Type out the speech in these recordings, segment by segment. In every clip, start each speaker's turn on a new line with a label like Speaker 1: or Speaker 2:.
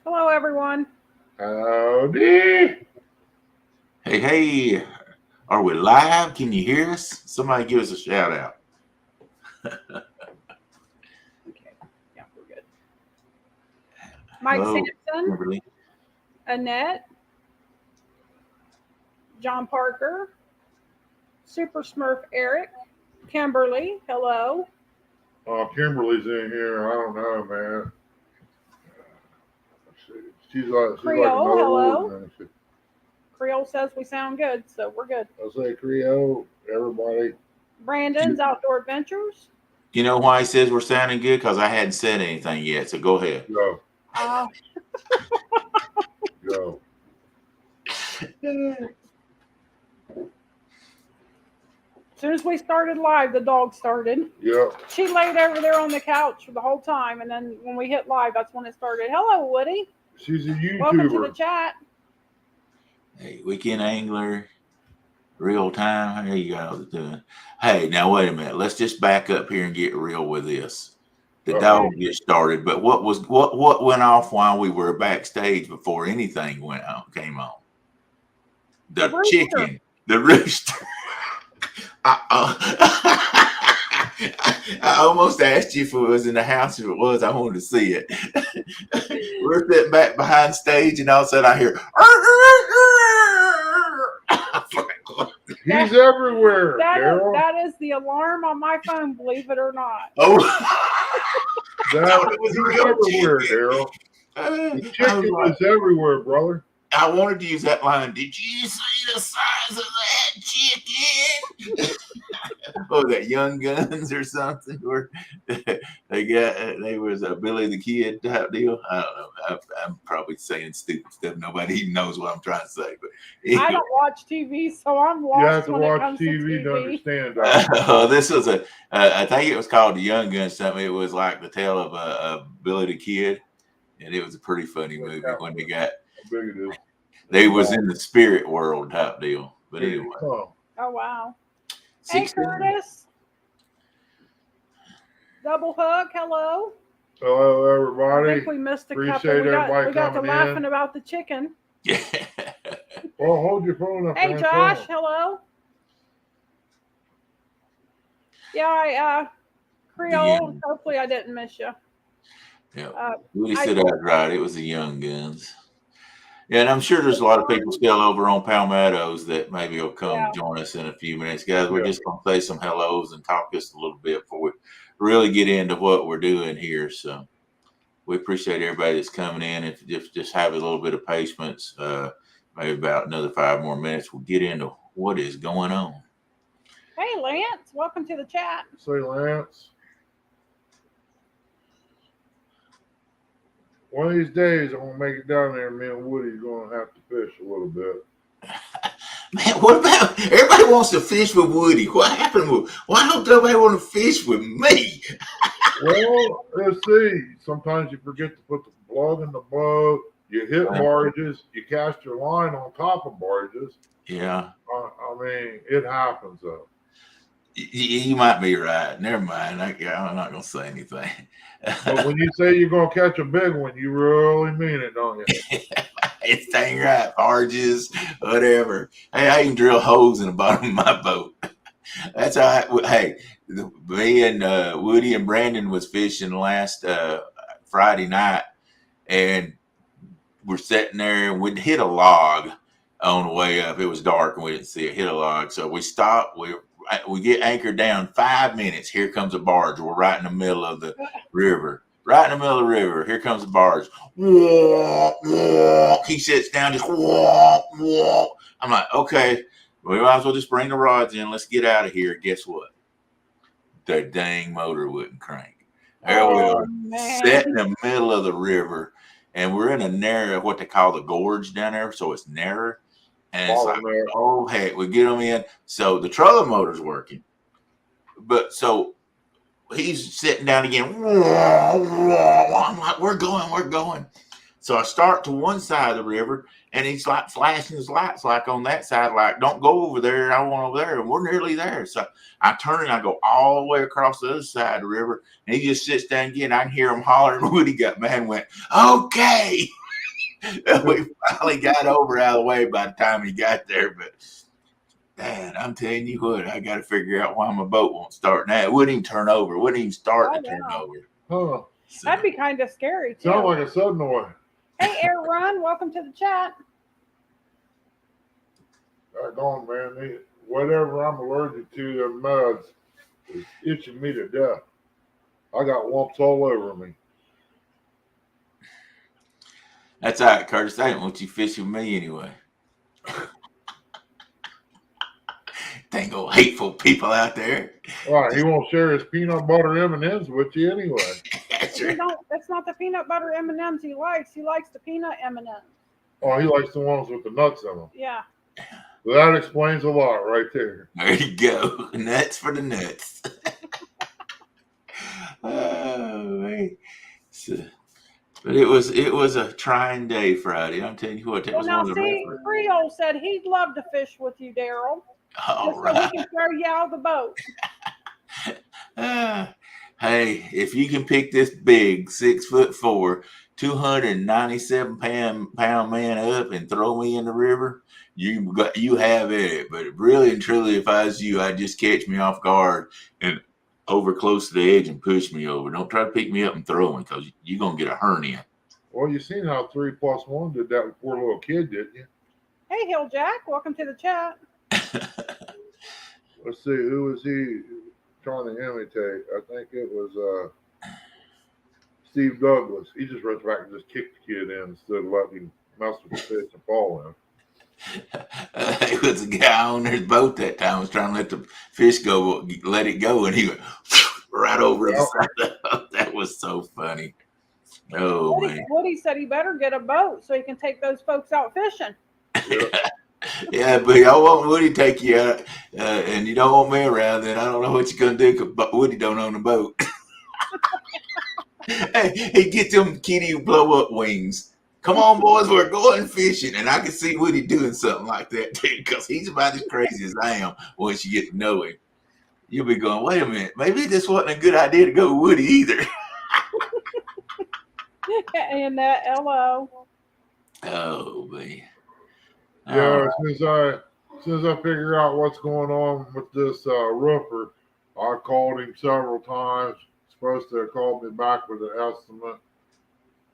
Speaker 1: Hello, everyone.
Speaker 2: Howdy.
Speaker 3: Hey, hey, are we live? Can you hear us? Somebody give us a shout out.
Speaker 1: Okay, yeah, we're good. Mike
Speaker 3: Hello,
Speaker 1: Sampson,
Speaker 3: Kimberly.
Speaker 1: Annette, John Parker, Super Smurf Eric, Kimberly. Hello.
Speaker 2: Oh, Kimberly's in here. I don't know, man. She's like
Speaker 1: Creole.
Speaker 2: another
Speaker 1: Hello.
Speaker 2: organization.
Speaker 1: Creole says we sound good, so we're good.
Speaker 2: I say Creole, everybody.
Speaker 1: Brandon's Outdoor Adventures.
Speaker 3: You know why he says we're sounding good? Because I hadn't said anything yet. So go ahead.
Speaker 2: Go,
Speaker 1: Uh,
Speaker 2: go.
Speaker 1: as soon as we started live, the dog started.
Speaker 2: Yep.
Speaker 1: She laid over there on the couch for the whole time, and then when we hit live, that's when it started. Hello, Woody.
Speaker 2: She's a
Speaker 1: Welcome to the
Speaker 2: YouTuber.
Speaker 1: chat.
Speaker 3: Hey, weekend angler, real time. How you guys doing? Hey, now wait a minute. Let's just back up here and get real with this. The
Speaker 2: Uh-oh.
Speaker 3: dog get started, but what went off while we were backstage before anything went on came on?
Speaker 1: The
Speaker 3: The
Speaker 1: rooster.
Speaker 3: chicken, the rooster. I almost asked you if it was in the house. If it was, I wanted to see it. We're sitting back behind stage, and all of a sudden I hear.
Speaker 2: He's everywhere,
Speaker 1: That is,
Speaker 2: Daryl.
Speaker 1: that is the alarm on my phone, believe it or not.
Speaker 3: Oh,
Speaker 2: That
Speaker 3: it was
Speaker 2: he's
Speaker 3: real
Speaker 2: everywhere,
Speaker 3: chicken.
Speaker 2: Daryl. The
Speaker 3: I was
Speaker 2: chicken
Speaker 3: like,
Speaker 2: is everywhere, brother.
Speaker 3: I wanted to use that line. Did you see the size of that chicken? Oh, that Young Guns or something, where they was a Billy the Kid type deal. I don't know. I'm probably saying stupid stuff. Nobody even knows what I'm trying to say. But
Speaker 1: I
Speaker 3: anyway,
Speaker 1: don't watch TV, so I'm
Speaker 2: You have
Speaker 1: lost
Speaker 2: to
Speaker 1: when it
Speaker 2: watch
Speaker 1: comes to
Speaker 2: TV to
Speaker 1: TV.
Speaker 2: understand that.
Speaker 3: this was I think it was called the Young Guns something. It was like the tale of a Billy the Kid, and it was a pretty funny
Speaker 2: Like
Speaker 3: movie
Speaker 2: how
Speaker 3: when they got
Speaker 2: big it is.
Speaker 3: they was in the spirit world type deal. But
Speaker 2: Here
Speaker 3: anyway,
Speaker 2: you come.
Speaker 1: Oh, wow. Hey,
Speaker 3: 16.
Speaker 1: Curtis. Double hug. Hello.
Speaker 2: Hello,
Speaker 1: I
Speaker 2: everybody.
Speaker 1: think we missed a couple.
Speaker 2: Appreciate everybody
Speaker 1: We got to
Speaker 2: coming
Speaker 1: laughing
Speaker 2: in.
Speaker 1: about the chicken.
Speaker 3: Yeah.
Speaker 2: Well, hold your phone up.
Speaker 1: Hey,
Speaker 2: man.
Speaker 1: Josh.
Speaker 2: Tell 'em.
Speaker 1: Hello. Yeah,
Speaker 3: The
Speaker 1: Creole.
Speaker 3: young,
Speaker 1: Hopefully, I didn't miss you.
Speaker 3: yeah.
Speaker 1: Uh,
Speaker 3: Woody
Speaker 1: I
Speaker 3: said I was right. It was the Young Guns. Yeah, and I'm sure there's a lot of people still over on Palmettos that maybe will come
Speaker 1: yeah.
Speaker 3: join us in a few minutes. Guys, we're
Speaker 2: Yeah.
Speaker 3: just going to say some hellos and talk just a little bit before we really get into what we're doing here. So we appreciate everybody that's coming in. If just have a little bit of patience, maybe about another 5 more minutes, we'll get into what is going on.
Speaker 1: Hey, Lance. Welcome to the chat.
Speaker 2: Say, Lance. One of these days, I'm gonna make it down there. Me and Woody's gonna have to fish a little bit.
Speaker 3: Man, what about everybody wants to fish with Woody? What happened with why don't nobody want to fish with me?
Speaker 2: Well, let's see. Sometimes you forget to put the plug in the boat. You hit barges. You cast your line on top of barges.
Speaker 3: Yeah.
Speaker 2: I mean, it happens though.
Speaker 3: You might be right. Never mind. I'm not going to say anything.
Speaker 2: But when you say you're gonna catch a big one, you really mean it, don't you?
Speaker 3: It's dang right. Barges, whatever. Hey, I can drill holes in the bottom of my boat. That's all right. Hey, me and Woody and Brandon was fishing last Friday night, and we're sitting there, and we'd hit a log on the way up. It was dark, and we didn't see it. Hit a log, so we stopped. We get anchored down. 5 minutes. Here comes a barge. We're right in the middle of the river. Right in the middle of the river. Here comes a barge. Walk, walk. He sits down, just walk, walk. I'm like, okay, we might as well just bring the rods in. Let's get out of here. Guess what? The dang motor wouldn't crank. There we
Speaker 1: Oh,
Speaker 3: are,
Speaker 1: man.
Speaker 3: set in the middle of the river, and we're in a narrow, what they call the gorge down there, so it's narrow. And it's like,
Speaker 2: Bottom there.
Speaker 3: oh heck, we get them in. So the trolling motor's working, but so he's sitting down again. I'm like, we're going. So I start to one side of the river, and he's like flashing his lights like on that side, like, don't go over there. I want over there. And we're nearly there. So I turn and I go all the way across the other side of the river, and he just sits down again. I can hear him hollering. Woody got mad and went, okay. We finally got over out of the way by the time he got there. But man, I'm telling you what, I got to figure out why my boat won't start now. It wouldn't even turn over. It wouldn't even start to turn over.
Speaker 2: Huh.
Speaker 3: So,
Speaker 1: That'd be kind of scary too.
Speaker 2: Sound like a Subnoy.
Speaker 1: Hey, Air Run, welcome to the chat.
Speaker 2: Gone, man. Whatever I'm allergic to, the muds is itching me to death. I got lumps all over me.
Speaker 3: that's all right, Curtis. I didn't want you fishing with me anyway. Dang old hateful people out there.
Speaker 2: All right, he won't share his peanut butter M&Ms with you anyway.
Speaker 3: That's
Speaker 1: You
Speaker 3: right.
Speaker 1: don't. That's not the peanut butter M&Ms he likes. He likes the peanut M&Ms.
Speaker 2: Oh, he likes the ones with the nuts in them.
Speaker 1: Yeah.
Speaker 2: So that explains a lot right there.
Speaker 3: There you go. Nuts for the nuts. Oh, man. So, but it was a trying day Friday. I'm telling you what, that
Speaker 1: Well,
Speaker 3: was
Speaker 1: now
Speaker 3: one of the
Speaker 1: see,
Speaker 3: rougher.
Speaker 1: Creole said he'd love to fish with you, Daryl.
Speaker 3: All
Speaker 1: Just so
Speaker 3: right.
Speaker 1: he can throw you out of the boat.
Speaker 3: Hey, if you can pick this big 6'4", 297 pound man up and throw me in the river, you have it. But really and truly, if I was you, I'd just catch me off guard and over close to the edge and push me over. Don't try to pick me up and throw me because you're gonna get a hernia.
Speaker 2: Well, you seen how 3+1 did that with poor little kid, didn't you?
Speaker 1: Hey, Hill Jack, welcome to the chat.
Speaker 2: Let's see, who was he trying to imitate? I think it was Steve Douglas. He just runs back and just kicked the kid in instead of letting him mess with the fish and fall in.
Speaker 3: There was a guy on his boat that time was trying to let the fish go, let it go, and he went right over the side of the boat. That was so funny. Oh man.
Speaker 1: Woody said he better get a boat so he can take those folks out fishing.
Speaker 3: Yeah, but y'all want Woody to take you out, and you don't want me around, then I don't know what you're gonna do because Woody don't own a boat. Hey, he get them kitty blow up wings. Come on, boys, we're going fishing, and I can see Woody doing something like that too, because he's about as crazy as I am. Once you get to know him, you'll be going, wait a minute, maybe this wasn't a good idea to go with Woody either.
Speaker 1: And that LO.
Speaker 3: Oh man.
Speaker 2: Yeah, as soon as I figure out what's going on with this roofer, I called him several times. Supposed to have called me back with an estimate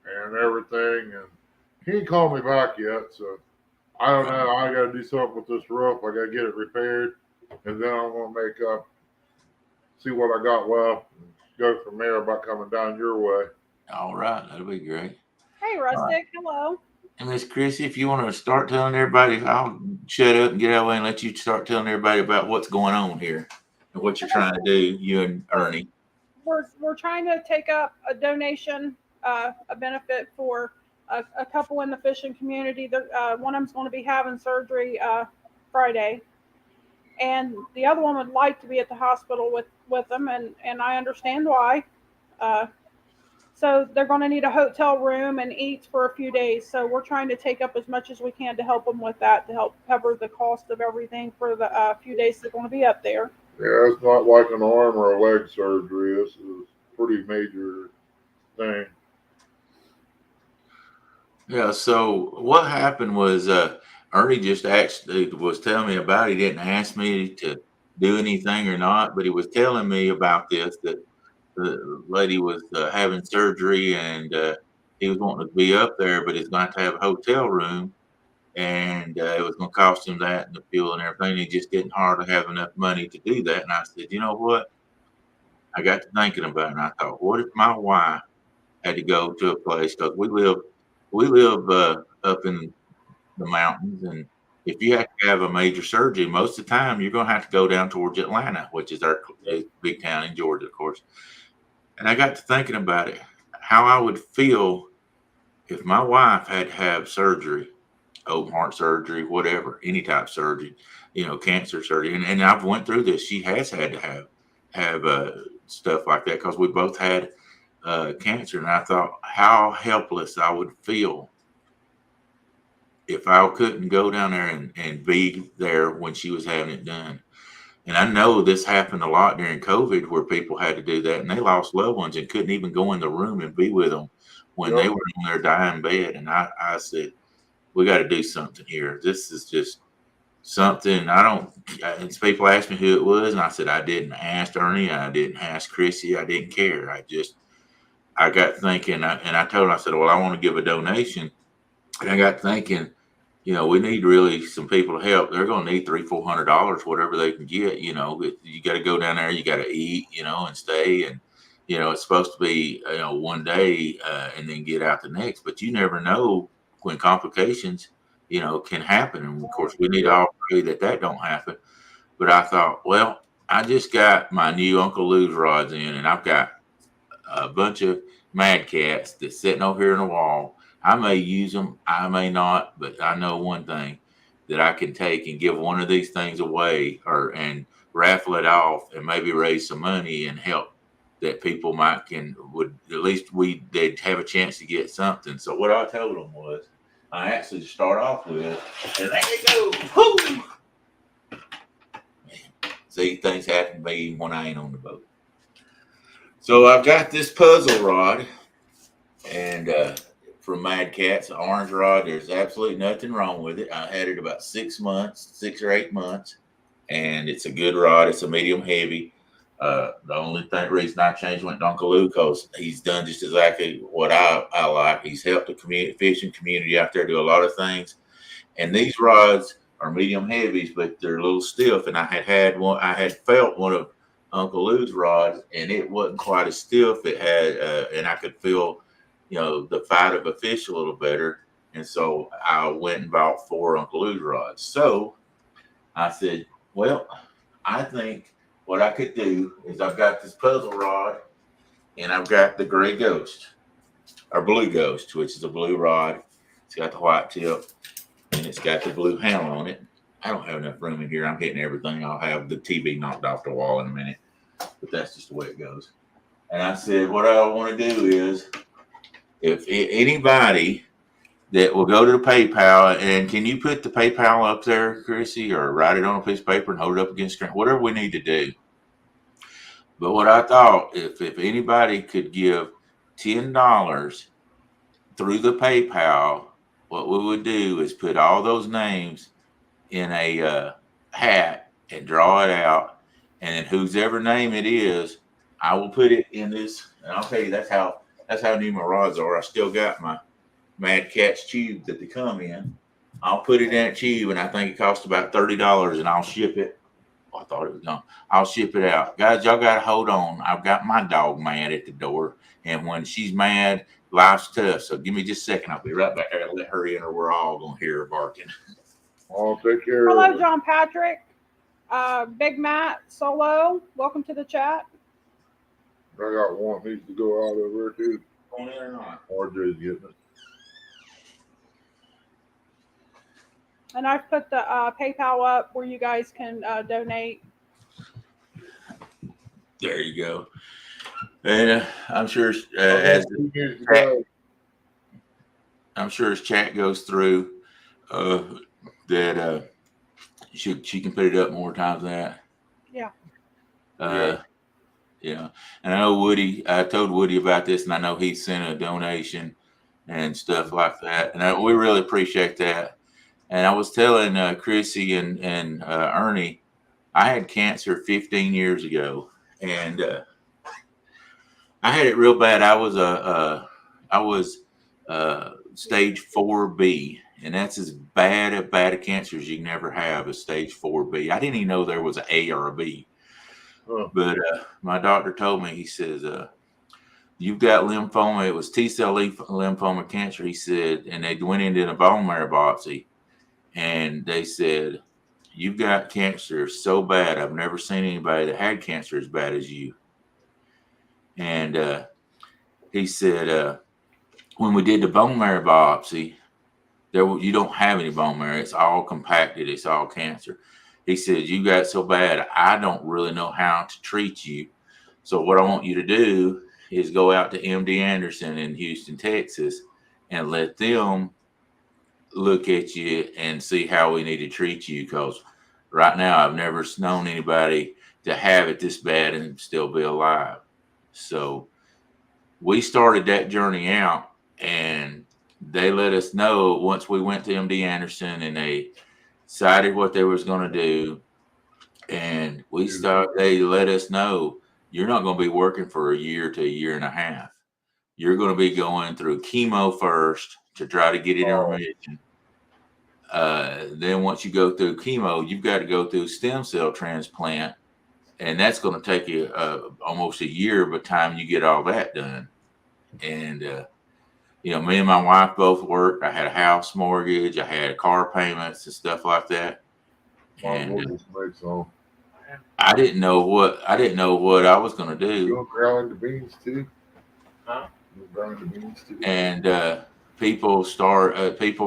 Speaker 2: and everything, and he ain't called me back yet. So I don't know. I got to do something with this roof. I got to get it repaired, and then I'm gonna see what I got left, and go from there about coming down your way.
Speaker 3: All right, that'll be great.
Speaker 1: Hey, Rustic, hello.
Speaker 3: And Miss Chrissy, if you want to start telling everybody, I'll shut up and get out of the way and let you start telling everybody about what's going on here and what you're trying to do, you and Ernie.
Speaker 1: We're trying to take up a donation, a benefit for a couple in the fishing community. One of them's going to be having surgery Friday, and the other one would like to be at the hospital with them, and I understand why. So they're going to need a hotel room and eats for a few days. So we're trying to take up as much as we can to help them with that, to help cover the cost of everything for the few days they're going to be up there.
Speaker 2: Yeah, it's not like an arm or a leg surgery. This is a pretty major thing.
Speaker 3: Yeah, so what happened was Ernie just actually was telling me about it. He didn't ask me to do anything or not, but he was telling me about this, that the lady was having surgery and he was wanting to be up there, but he's going to have a hotel room and it was going to cost him that and the fuel and everything. He just didn't hardly have enough money to do that. And I said, you know what? I got to thinking about it, and I thought, what if my wife had to go to a place, because we live up in the mountains, and if you have to have a major surgery, most of the time you're going to have to go down towards Atlanta, which is our big town in Georgia, of course. And I got to thinking about it, how I would feel if my wife had to have surgery, open heart surgery, whatever, any type of surgery, cancer surgery. And I've went through this. She has had to have stuff like that because we both had cancer. And I thought how helpless I would feel if I couldn't go down there and be there when she was having it done. And I know this happened a lot during COVID where people had to do that and they lost loved ones and couldn't even go in the room and be with them when they were on their dying bed. And I said, we got to do something here. This is just something and people asked me who it was. And I said, I didn't ask Ernie. I didn't ask Chrissy. I didn't care. I got thinking, and I told him, I said, well, I want to give a donation. And I got thinking, we need really some people to help. They're going to need $300-400, whatever they can get. You got to go down there, you got to eat, and stay. And, it's supposed to be, one day and then get out the next. But you never know when complications, can happen. And of course, we need to all pray that don't happen. But I thought, well, I just got my new Uncle Lou's rods in, and I've got a bunch of Mad Cats that's sitting over here in the wall. I may use them, I may not, but I know one thing, that I can take and give one of these things away and raffle it off and maybe raise some money and help that people would at least they'd have a chance to get something. So what I told them was, I actually start off with, and there you go. Woo! See, things happen to me when I ain't on the boat. So I've got this puzzle rod, and from Mad Cats, an orange rod. There's absolutely nothing wrong with it. I had it about 6 or 8 months, and it's a good rod. It's a medium heavy. The only reason I changed went to Uncle Lou, because he's done just exactly what I like. He's helped the fishing community out there do a lot of things. And these rods are medium heavies, but they're a little stiff. And I had felt one of Uncle Lou's rods, and it wasn't quite as stiff. It had, and I could feel, the fight of a fish a little better. And so I went and bought 4 Uncle Lou's rods. So I said, well, I think what I could do is, I've got this puzzle rod, and I've got the gray ghost, or blue ghost, which is a blue rod. It's got the white tip, and it's got the blue handle on it. I don't have enough room in here. I'm getting everything. I'll have the TV knocked off the wall in a minute, but that's just the way it goes. And I said, what I want to do is, if anybody that will go to the PayPal, and can you put the PayPal up there, Chrissy, or write it on a piece of paper and hold it up against the screen, whatever we need to do. But what I thought, if anybody could give $10 through the PayPal, what we would do is put all those names in a hat and draw it out, and then whosever name it is, I will put it in this. And I'll tell you, that's how new my rods are. I still got my Mad Cats tube that they come in. I'll put it in a tube, and I think it costs about $30, and I'll ship it. I thought it was gone. I'll ship it out. Guys, y'all got to hold on. I've got my dog mad at the door, and when she's mad, life's tough. So give me just a second. I'll be right back there. Let her in, or we're all going to hear her barking.
Speaker 2: I'll take care
Speaker 1: Hello,
Speaker 2: of it.
Speaker 1: John Patrick. Big Matt Solo, welcome to the chat.
Speaker 2: I got one needs to go out over there too.
Speaker 3: Going in or not?
Speaker 2: RJ's getting it.
Speaker 1: And I've put the PayPal up where you guys can donate.
Speaker 3: There you go. And I'm sure I'm sure as chat goes through, that she can put it up more times than that.
Speaker 1: Yeah.
Speaker 3: Yeah. And I know I told Woody about this, and I know he sent a donation and stuff like that. And we really appreciate that. And I was telling Chrissy and Ernie, I had cancer 15 years ago, and I had it real bad. I was stage 4B, and that's as bad a cancer as you can ever have, is stage 4B. I didn't even know there was an A or a B. Oh. But my doctor told me, he says, you've got lymphoma. It was T-cell lymphoma cancer, he said, and they went into a bone marrow biopsy. And they said, you've got cancer so bad. I've never seen anybody that had cancer as bad as you. And he said, when we did the bone marrow biopsy, you don't have any bone marrow. It's all compacted. It's all cancer. He said, you got so bad, I don't really know how to treat you. So what I want you to do is go out to MD Anderson in Houston, Texas, and let them look at you and see how we need to treat you, because right now I've never known anybody to have it this bad and still be alive. So we started that journey out and they let us know once we went to MD Anderson, and they decided what they was going to do, and they let us know you're not going to be working for a year to a year and a half. You're going to be going through chemo first to try to get it in remission. Then once you go through chemo, you've got to go through stem cell transplant, and that's going to take you almost a year by the time you get all that done. And me and my wife both worked. I had a house mortgage, I had car payments and stuff like that. And I didn't know what I was going to do.
Speaker 2: You growing the beans too? Huh? You growing the beans too?
Speaker 3: And people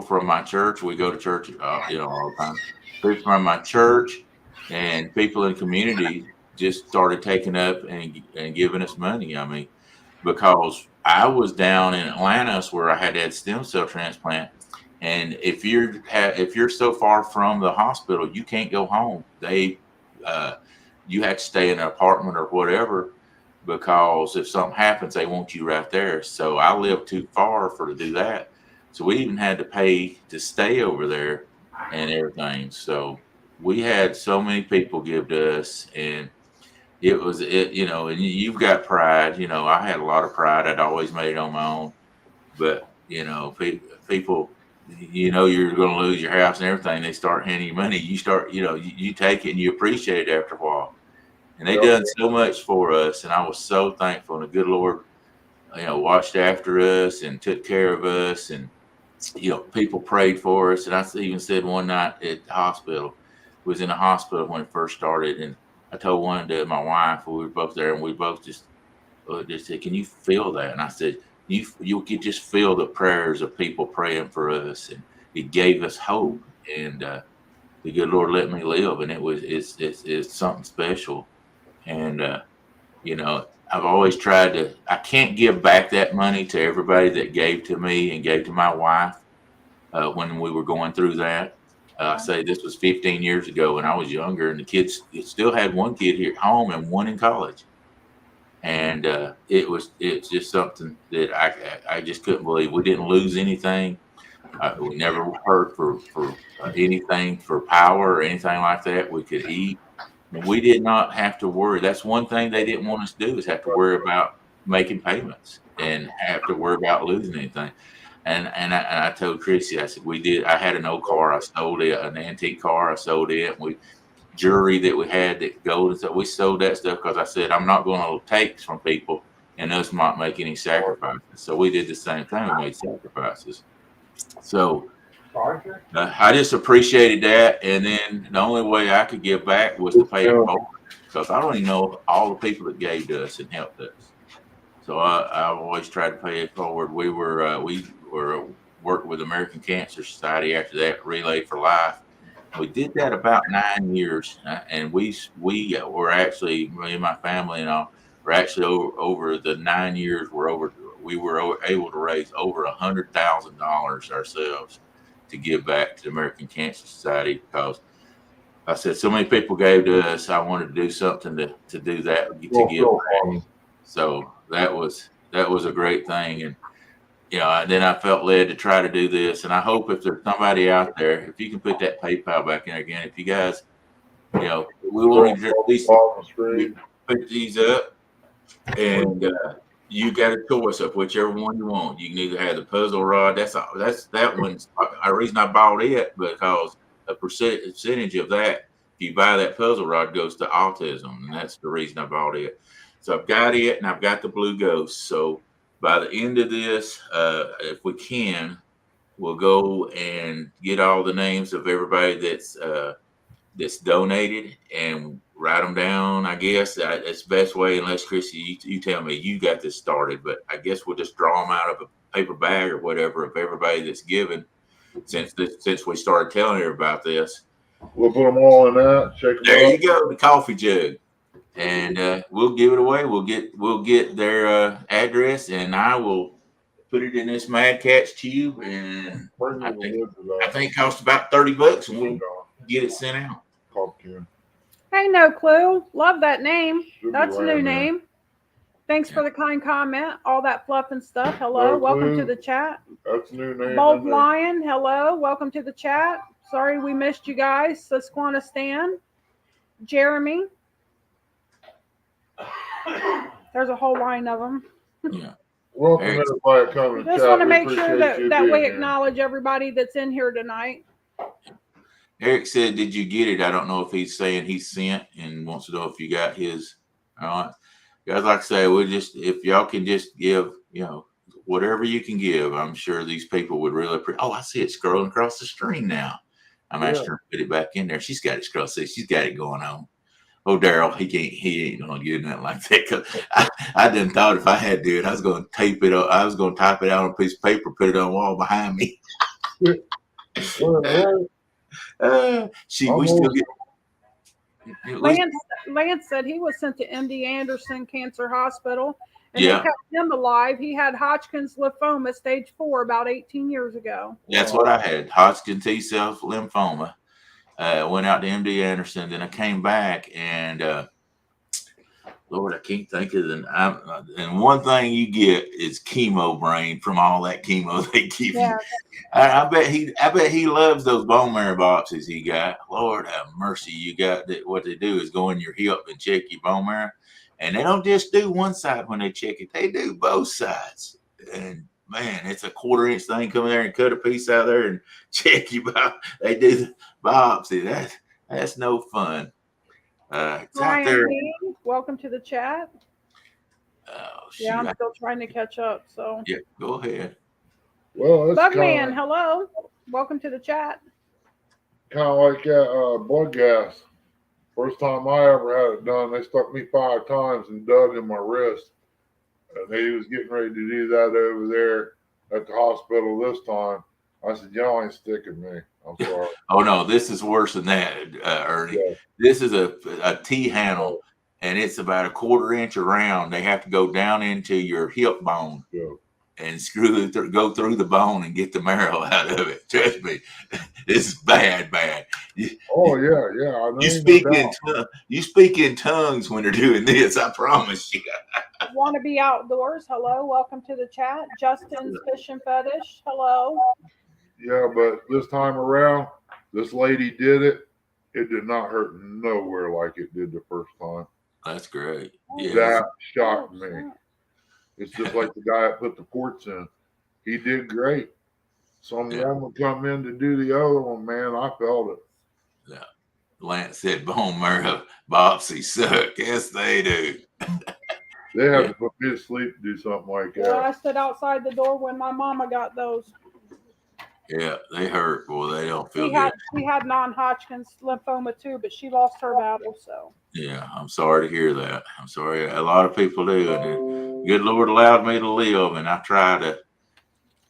Speaker 3: from my church. We go to church, all the time. People from my church and people in the community just started taking up and giving us money. I mean, because I was down in Atlanta where I had stem cell transplant, and if you're so far from the hospital, you can't go home. You have to stay in an apartment or whatever, because if something happens, they want you right there. So I lived too far to do that. So we even had to pay to stay over there and everything. So we had so many people give to us, and and you've got pride. I had a lot of pride. I'd always made it on my own, but people, you're going to lose your house and everything. They start handing you money. You start, you take it and you appreciate it after a while. And they done so much for us, and I was so thankful. And the good Lord, watched after us and took care of us, and people prayed for us. And I even said one night at the hospital, was in the hospital when it first started, and I told one to my wife, we were both there, and we both just said, "Can you feel that?" And I said, "You could just feel the prayers of people praying for us, and it gave us hope." And the good Lord let me live, and it's something special. And I've always tried to. I can't give back that money to everybody that gave to me and gave to my wife when we were going through that. I say this was 15 years ago when I was younger, and the kids still had one kid here at home and one in college. And it's just something that I just couldn't believe. We didn't lose anything. We never hurt for anything, for power or anything like that. We could eat. And we did not have to worry. That's one thing they didn't want us to do, is have to worry about making payments and have to worry about losing anything. And I told Chrissy, I said, I had an old car. I sold it, an antique car. I sold it. Jewelry that we had, that gold and stuff. We sold that stuff because I said, I'm not going to take from people and us not make any sacrifices. So we did the same thing. We made sacrifices. So I just appreciated that. And then the only way I could give back was to pay it forward, because I don't even know all the people that gave to us and helped us. So I've always tried to pay it forward. We were worked with American Cancer Society after that, Relay for Life. We did that about 9 years, and we were actually, me and my family and all, were actually over the 9 years. We were able to raise over $100,000 ourselves to give back to the American Cancer Society, because I said so many people gave to us. I wanted to do something to do that, to give back. So that was a great thing. And then I felt led to try to do this. And I hope if there's somebody out there, if you can put that PayPal back in again, if you guys, we want to at least put these up, and you got a choice of whichever one you want. You can either have the puzzle rod. That one's the reason I bought it, because a percentage of that, if you buy that puzzle rod, goes to autism, and that's the reason I bought it. So I've got it, and I've got the Blue Ghost. So by the end of this, if we can, we'll go and get all the names of everybody that's donated and write them down. I guess that's the best way, unless Chrissy, you tell me you got this started. But I guess we'll just draw them out of a paper bag or whatever of everybody that's given since we started telling her about this.
Speaker 2: We'll put them all in that.
Speaker 3: There you go, the coffee jug. And we'll give it away. We'll get their address, and I will put it in this Mad Catz tube. And I think it costs about $30, and we'll get it sent out.
Speaker 1: Hey, No Clue. Love that name. That's a new name. Thanks for the kind comment. All that fluff and stuff. Hello.
Speaker 2: Hello,
Speaker 1: Welcome to
Speaker 2: Lou.
Speaker 1: the chat.
Speaker 2: That's a new name.
Speaker 1: Bold
Speaker 2: in there.
Speaker 1: Lion. Hello. Welcome to the chat. Sorry we missed you guys. Susquehanna Stan. Jeremy. There's a whole line of them.
Speaker 3: Yeah.
Speaker 2: Welcome
Speaker 3: Eric-
Speaker 2: everybody coming.
Speaker 1: Just want to make sure that we acknowledge everybody that's in here tonight.
Speaker 3: Eric said, "Did you get it?" I don't know if he's saying he sent and wants to know if you got his. All right, guys. Like I say, we just if y'all can just give, whatever you can give. I'm sure these people would really. Oh, I see it scrolling across the screen now. I'm asking her to put it back in there. She's got it scroll. See, she's got it going on. Oh, Daryl, he ain't gonna get nothing like that. Cause I done thought if I had to do it, I was gonna tape it up. I was gonna type it out on a piece of paper, put it on the wall behind me. We still get.
Speaker 1: Lance said he was sent to MD Anderson Cancer Hospital and
Speaker 3: Yeah.
Speaker 1: they kept him alive. He had Hodgkin's lymphoma stage 4 about 18 years ago.
Speaker 3: That's what I had. Hodgkin T-cell lymphoma. Went out to MD Anderson. Then I came back and Lord, I can't think of it. And one thing you get is chemo brain from all that chemo they give you. I bet he loves those bone marrow biopsies he got. Lord have mercy. You got that. What they do is go in your hip and check your bone marrow, and they don't just do one side when they check it. They do both sides. And man, it's a 1/4 inch thing. Come in there and cut a piece out there and check you. They do the biopsy. That's no fun. It's out there.
Speaker 1: King, welcome to the chat.
Speaker 3: Oh, shoot.
Speaker 1: Yeah, I'm still trying to catch up. So
Speaker 3: Yeah, go ahead.
Speaker 2: Well, that's
Speaker 1: Bugman, hello. Welcome to the chat.
Speaker 2: Kind of like that blood gas. First time I ever had it done, they stuck me 5 times and dug in my wrist. And they was getting ready to do that over there at the hospital this time. I said, y'all ain't sticking me. I'm sorry.
Speaker 3: Oh no, this is worse than that, Ernie.
Speaker 2: Yeah.
Speaker 3: This is a T-handle, and it's about a 1/4 inch around. They have to go down into your hip bone and go through the bone and get the marrow out of it. Trust me, this is bad.
Speaker 2: Oh yeah. I know
Speaker 3: You speak in tongues when they're doing this. I promise you.
Speaker 1: Want to be outdoors? Hello, welcome to the chat. Justin's Fishing Fetish. Hello.
Speaker 2: Yeah, but this time around, this lady did it. It did not hurt nowhere like it did the first time.
Speaker 3: That's great. Yeah.
Speaker 2: That shocked me. It's just like the guy that put the ports in. He did great. Some woman come in to do the other one, man. I felt it.
Speaker 3: Yeah. Lance said bone marrow biopsies suck. Yes, they do.
Speaker 2: They have to put me to sleep to do something like that.
Speaker 1: Well, I stood outside the door when my mama got those.
Speaker 3: Yeah, they hurt. Boy, they don't feel good.
Speaker 1: She had non-Hodgkin's lymphoma too, but she lost her battle. So
Speaker 3: yeah, I'm sorry to hear that. I'm sorry. A lot of people do, and the good Lord allowed me to live, and I try to.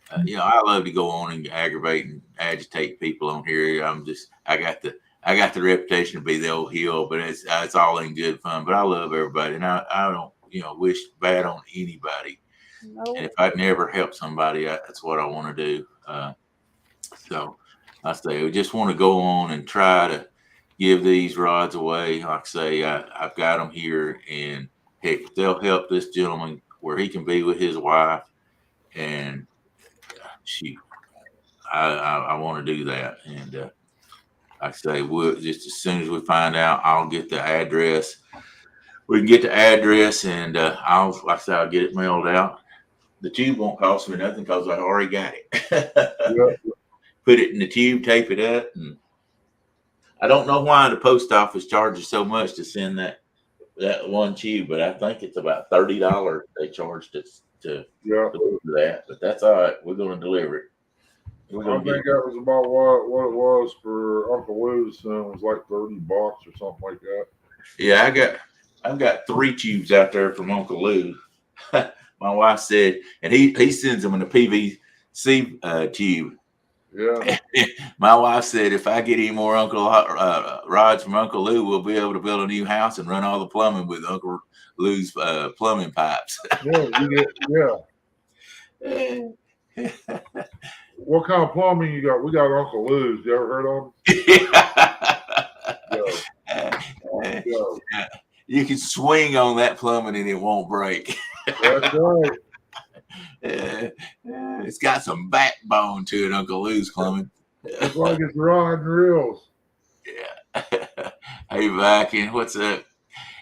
Speaker 3: I love to go on and aggravate and agitate people on here. I got the reputation to be the old heel, but it's all in good fun. But I love everybody, and I don't wish bad on anybody.
Speaker 1: no.
Speaker 3: And if I can ever help somebody, that's what I want to do. So I say, we just want to go on and try to give these rods away. Like I say, I've got them here, and heck, they'll help this gentleman where he can be with his wife. And I want to do that. And like I say, we'll just as soon as we find out, I'll get the address. We can get the address, and I'll get it mailed out. The tube won't cost me nothing because I already got it. Put it in the tube, tape it up, and I don't know why the post office charges so much to send that one tube, but I think it's about $30 they charged us to deliver that. But that's all right. We're going to deliver it.
Speaker 2: I think that was about what it was for Uncle Lou's son. It was like $30 or something like that.
Speaker 3: Yeah, I've got 3 tubes out there from Uncle Lou. My wife said, and he sends them in a PVC tube.
Speaker 2: Yeah.
Speaker 3: My wife said, if I get any more Uncle rods from Uncle Lou, we'll be able to build a new house and run all the plumbing with Uncle Lou's plumbing pipes.
Speaker 2: What kind of plumbing you got? We got Uncle Lou's. You ever heard of him?
Speaker 3: You can swing on that plumbing and it won't break.
Speaker 2: That's right.
Speaker 3: It's got some backbone to it, Uncle Lou's Clement.
Speaker 2: Looks like it's rod and reels.
Speaker 3: Yeah. Hey, Viking, what's up?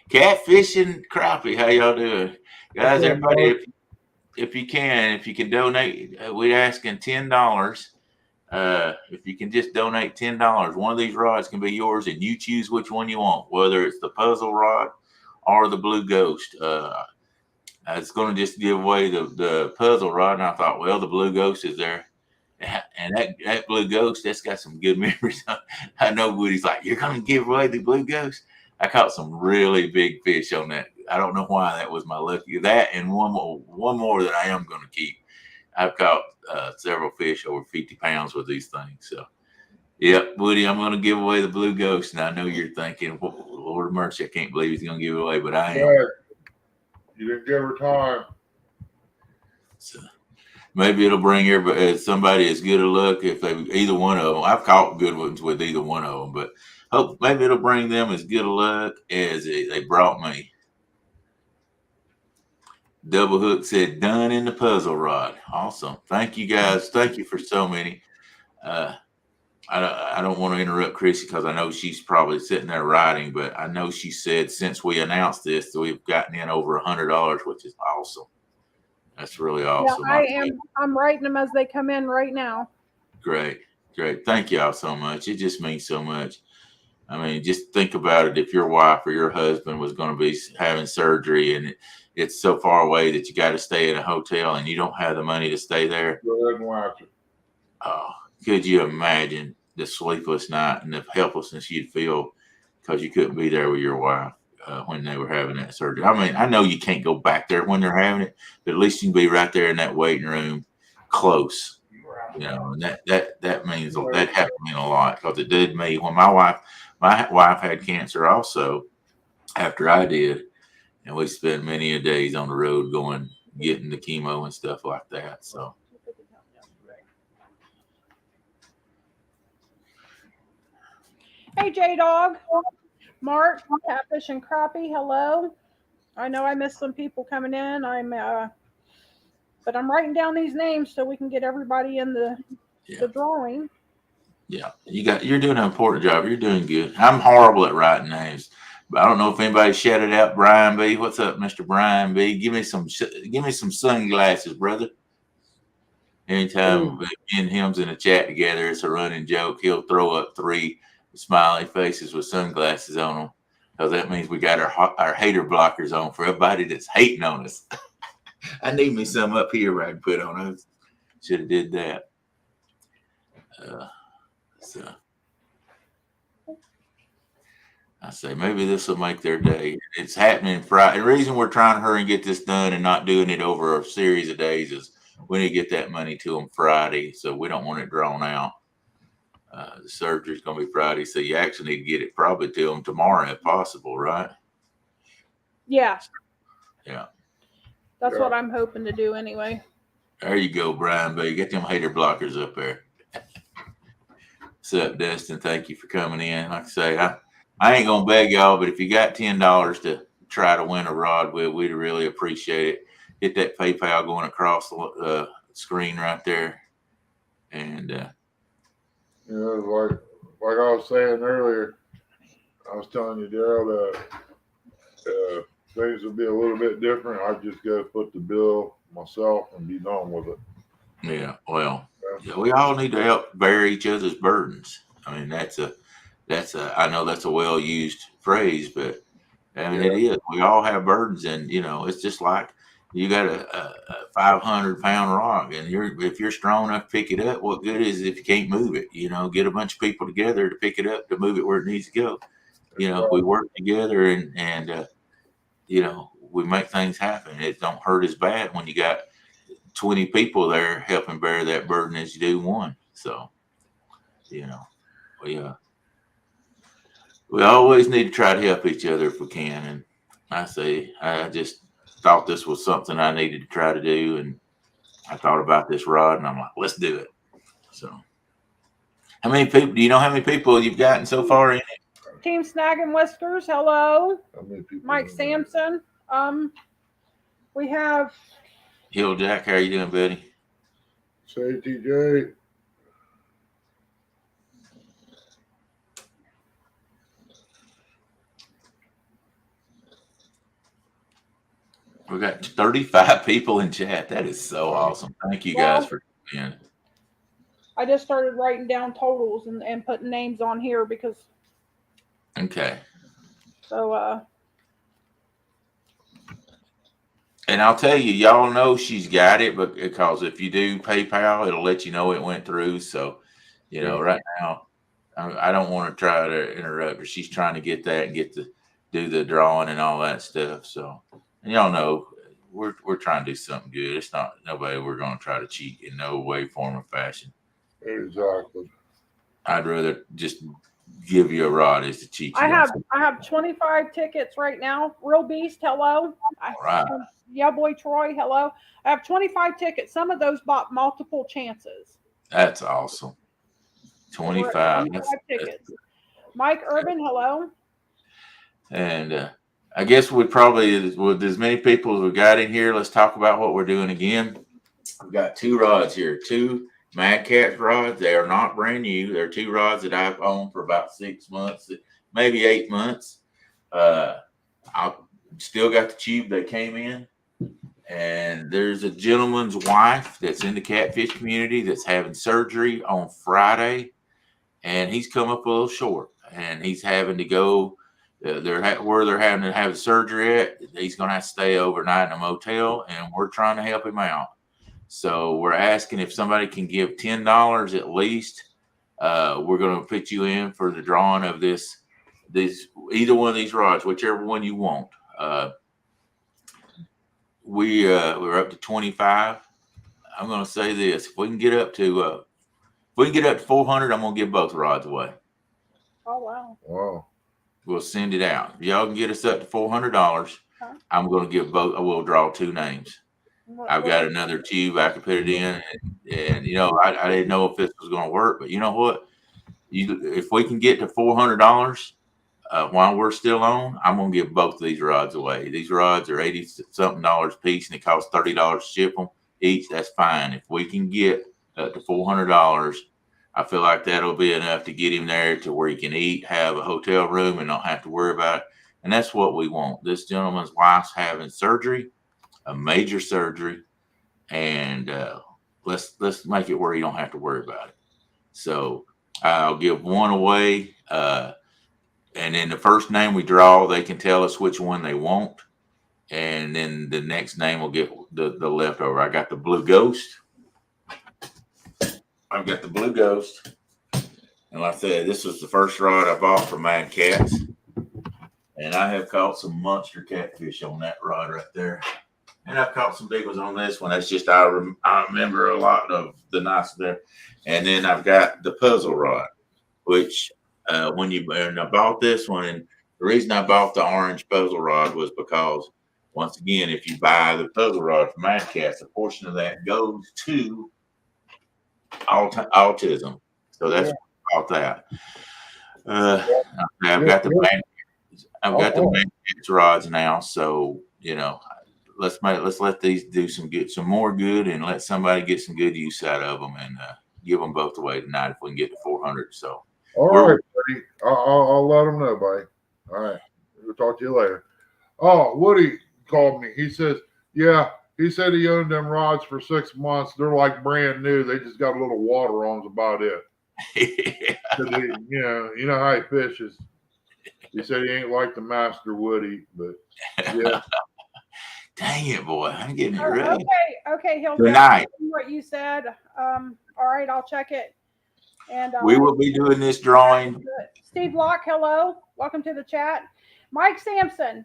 Speaker 3: Catfishing crappie, how y'all doing? Guys,
Speaker 2: What's up,
Speaker 3: everybody,
Speaker 2: Mark?
Speaker 3: if you can donate, we're asking $10. If you can just donate $10, one of these rods can be yours, and you choose which one you want, whether it's the puzzle rod or the Blue Ghost. I was going to just give away the puzzle rod, and I thought, well, the Blue Ghost is there. And that Blue Ghost, that's got some good memories. I know Woody's like, you're going to give away the Blue Ghost? I caught some really big fish on that. I don't know why that was my lucky. That and one more that I am going to keep. I've caught several fish over 50 pounds with these things. So, yep, Woody, I'm going to give away the Blue Ghost. And I know you're thinking, Lord of mercy, I can't believe he's going to give it away, but I am.
Speaker 2: Right. You didn't give her time.
Speaker 3: So, maybe it'll bring somebody as good a luck if they either one of them. I've caught good ones with either one of them, but hope maybe it'll bring them as good a luck as they brought me. Double Hook said, done in the puzzle rod. Awesome. Thank you guys. Thank you for so many. I don't want to interrupt Chrissy because I know she's probably sitting there writing, but I know she said since we announced this that we've gotten in over $100, which is awesome. That's really awesome.
Speaker 1: Yeah, I'm writing them as they come in right now.
Speaker 3: Great. Thank y'all so much. It just means so much. I mean, just think about it. If your wife or your husband was going to be having surgery and it's so far away that you got to stay in a hotel and you don't have the money to stay there.
Speaker 2: Go ahead and watch it.
Speaker 3: Oh, could you imagine the sleepless night and the helplessness you'd feel because you couldn't be there with your wife when they were having that surgery? I mean, I know you can't go back there when they're having it, but at least you can be right there in that waiting room close. You know, and that means that had to mean a lot because it did me when my wife had cancer also after I did, and we spent many a days on the road getting the chemo and stuff like that. So.
Speaker 1: Hey, J-Dog, Mark, Catfish and Crappie, hello. I know I missed some people coming in. But I'm writing down these names so we can get everybody in the drawing.
Speaker 3: Yeah, you're doing an important job. You're doing good. I'm horrible at writing names, but I don't know if anybody shouted out Brian B. What's up, Mr. Brian B? Give me some sunglasses, brother. Anytime me and him's in a chat together, it's a running joke. He'll throw up 3 smiley faces with sunglasses on them because that means we got our hater blockers on for everybody that's hating on us. I need me some up here where I can put on. I should have did that. So I say maybe this will make their day. It's happening Friday. The reason we're trying to hurry and get this done and not doing it over a series of days is we need to get that money to them Friday, so we don't want it drawn out. The surgery's going to be Friday, so you actually need to get it probably to them tomorrow if possible, right?
Speaker 1: Yeah.
Speaker 3: Yeah.
Speaker 1: That's what I'm hoping to do anyway.
Speaker 3: There you go, Brian B. Get them hater blockers up there. What's up, Dustin? Thank you for coming in. Like I say, I ain't going to beg y'all, but if you got $10 to try to win a rod with, we'd really appreciate it. Hit that PayPal going across the screen right there. And,
Speaker 2: like I was saying earlier, I was telling you, Daryl, that things will be a little bit different. I just got to put the bill myself and be done with it.
Speaker 3: Yeah, well, we all need to help bear each other's burdens. I mean, I know that's a well-used phrase, but I mean, it is. We all have burdens, and it's just like you got a 500-pound rock, and if you're strong enough to pick it up, what good is it if you can't move it? Get a bunch of people together to pick it up to move it where it needs to go. We work together, and we make things happen. It don't hurt as bad when you got 20 people there helping bear that burden as you do one. So, we always need to try to help each other if we can. And I just thought this was something I needed to try to do. And I thought about this rod and I'm like, let's do it. So how many people, do you know how many people you've gotten so far in it?
Speaker 1: Team Snag and Whiskers, hello.
Speaker 2: How many people
Speaker 1: Mike Sampson. We have
Speaker 3: Hill Jack, how you doing, buddy?
Speaker 2: Say TJ.
Speaker 3: We got 35 people in chat. That is so awesome. Thank you guys for being.
Speaker 1: I just started writing down totals and putting names on here because
Speaker 3: Okay.
Speaker 1: so
Speaker 3: And I'll tell you, y'all know she's got it, but because if you do PayPal, it'll let you know it went through. So, you know, right now, I don't want to try to interrupt her. She's trying to get that and get to do the drawing and all that stuff. So, and y'all know we're trying to do something good. It's not nobody we're going to try to cheat in no way, form, or fashion.
Speaker 2: Exactly.
Speaker 3: I'd rather just give you a rod as to cheat you.
Speaker 1: I have 25 tickets right now. Real Beast, hello.
Speaker 3: All right.
Speaker 1: Yeah, boy Troy, hello. I have 25 tickets. Some of those bought multiple chances.
Speaker 3: That's awesome. 25
Speaker 1: tickets. Mike Urban, hello.
Speaker 3: And I guess we probably, with as many people as we got in here, let's talk about what we're doing again. We've got 2 rods here, 2 Mad Cats rods. They are not brand new. They're 2 rods that I've owned for about 6 months, maybe 8 months. I've still got the tube they came in. And there's a gentleman's wife that's in the catfish community that's having surgery on Friday. And he's come up a little short. And he's having to go where they're having to have the surgery at. He's going to have to stay overnight in a motel. And we're trying to help him out. So we're asking if somebody can give $10 at least. We're going to put you in for the drawing of this either one of these rods, whichever one you want. We're up to 25. I'm going to say this: if we can get up to 400, I'm going to give both rods away.
Speaker 1: Oh wow!
Speaker 2: Wow.
Speaker 3: We'll send it out. If y'all can get us up to $400, I'm going to give both. I will draw 2 names. I've got another tube I can put it in, and you know, I didn't know if this was going to work, but you know what? If we can get to $400 while we're still on, I'm going to give both of these rods away. These rods are $80-something a piece, and it costs $30 to ship them each. That's fine. If we can get up to $400, I feel like that'll be enough to get him there to where he can eat, have a hotel room, and not have to worry about it. And that's what we want. This gentleman's wife's having surgery. A major surgery, and let's make it where you don't have to worry about it. So I'll give one away, and then the first name we draw, they can tell us which one they want, and then the next name will get the leftover. I got the Blue Ghost. I've got the Blue Ghost, and like I said, this was the first rod I bought from Mad Cats, and I have caught some monster catfish on that rod right there. And I've caught some big ones on this one. That's just, I remember a lot of the nights there. And then I've got the puzzle rod, which when I bought this one, and the reason I bought the orange puzzle rod was because, once again, if you buy the puzzle rod from Mad Cats, a portion of that goes to autism. So that's about that. I've got the Mad Cats rods now. So, you know, let's let these do some more good, and let somebody get some good use out of them, and give them both away tonight if we can get to 400. So,
Speaker 2: all right, buddy. I'll let them know, buddy. All right, we'll talk to you later. Oh, Woody called me. He says, yeah, he said he owned them rods for 6 months. They're like brand new. They just got a little water on them. About it. You know how he fishes. He said he ain't like the master Woody, but yeah.
Speaker 3: Dang it, boy. I'm getting it ready.
Speaker 1: Okay, he'll
Speaker 3: tonight.
Speaker 1: What you said. All right, I'll check it. And
Speaker 3: we will be doing this drawing.
Speaker 1: Steve Locke, hello. Welcome to the chat. Mike Sampson.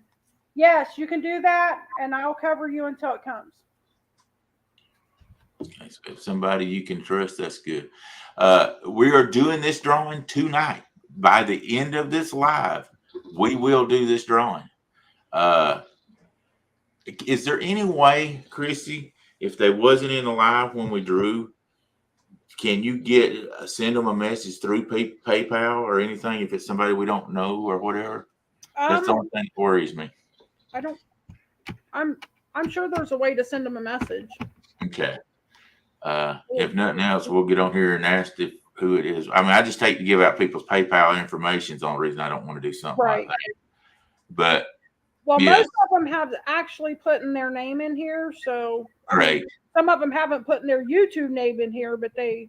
Speaker 1: Yes, you can do that, and I'll cover you until it comes.
Speaker 3: Okay, so if somebody you can trust, that's good. We are doing this drawing tonight. By the end of this live, we will do this drawing. Is there any way, Chrissy, if they wasn't in the live when we drew, can you send them a message through PayPal or anything if it's somebody we don't know or whatever? That's the only thing that worries me.
Speaker 1: I'm sure there's a way to send them a message.
Speaker 3: Okay. If nothing else, we'll get on here and ask who it is. I mean, I just hate to give out people's PayPal information. Is the only reason I don't want to do something
Speaker 1: Right.
Speaker 3: like that. But
Speaker 1: Well,
Speaker 3: yeah.
Speaker 1: most of them have actually put in their name in here. So I mean,
Speaker 3: Great.
Speaker 1: some of them haven't put in their YouTube name in here, but they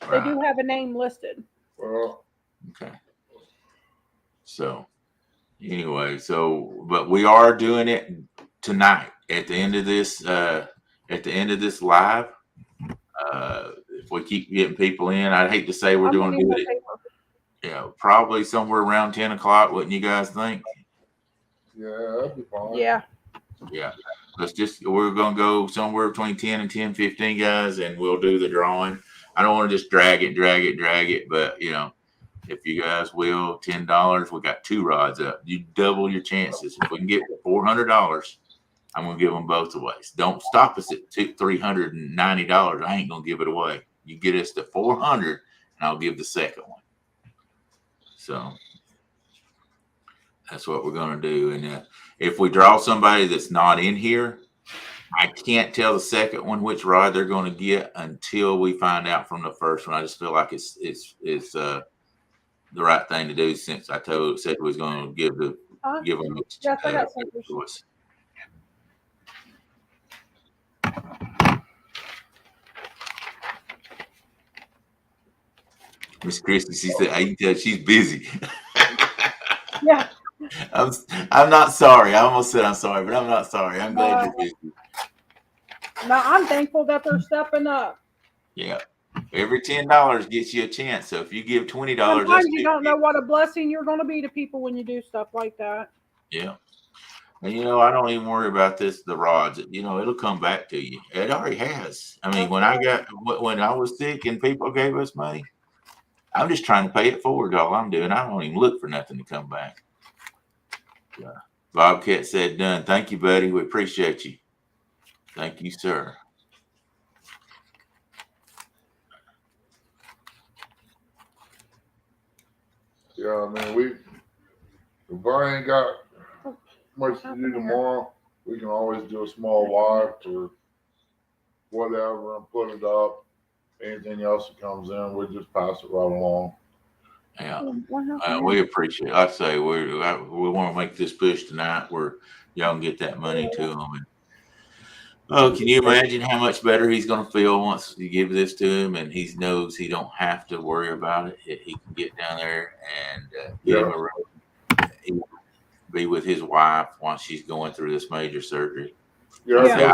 Speaker 1: do have a name listed.
Speaker 2: Well,
Speaker 3: Okay. So anyway, but we are doing it tonight at the end of this live. If we keep getting people in, I'd hate to say we're doing it. Probably somewhere around 10 o'clock. Wouldn't you guys think?
Speaker 2: yeah, that'd be fine.
Speaker 1: Yeah.
Speaker 3: Yeah. We're going to go somewhere between 10 and 10:15, guys, and we'll do the drawing. I don't want to just drag it, but if you guys will, $10, we got 2 rods up. You double your chances. If we can get $400, I'm going to give them both away. Don't stop us at $390. I ain't going to give it away. You get us to 400, and I'll give the second one. So that's what we're going to do. And if we draw somebody that's not in here, I can't tell the second one which rod they're going to get until we find out from the first one. I just feel like it's the right thing to do, since I said we was going to give them
Speaker 1: Yes, I got some
Speaker 3: choice. Miss Christie, she said, I can tell she's busy.
Speaker 1: Yeah.
Speaker 3: I'm not sorry. I almost said I'm sorry, but I'm not sorry. I'm glad you're busy.
Speaker 1: No, I'm thankful that they're stepping up.
Speaker 3: Yeah. Every $10 gets you a chance. So if you give $20,
Speaker 1: sometimes you don't know what a blessing you're going to be to people when you do stuff like that.
Speaker 3: Yeah. And I don't even worry about the rods. It'll come back to you. It already has. I mean, when I was sick and people gave us money, I'm just trying to pay it forward. All I'm doing. I don't even look for nothing to come back. Yeah. Bobcat said, done. Thank you, buddy. We appreciate you. Thank you, sir.
Speaker 2: Yeah, I mean, if I ain't got much to do tomorrow, we can always do a small live or whatever and put it up. Anything else that comes in, we'll just pass it right along.
Speaker 3: Yeah, we appreciate it. Like I say, we want to make this push tonight where y'all can get that money to him. And, can you imagine how much better he's going to feel once you give this to him and he knows he don't have to worry about it? He can get down there and get him a room, be with his wife while she's going through this major surgery.
Speaker 2: Yeah.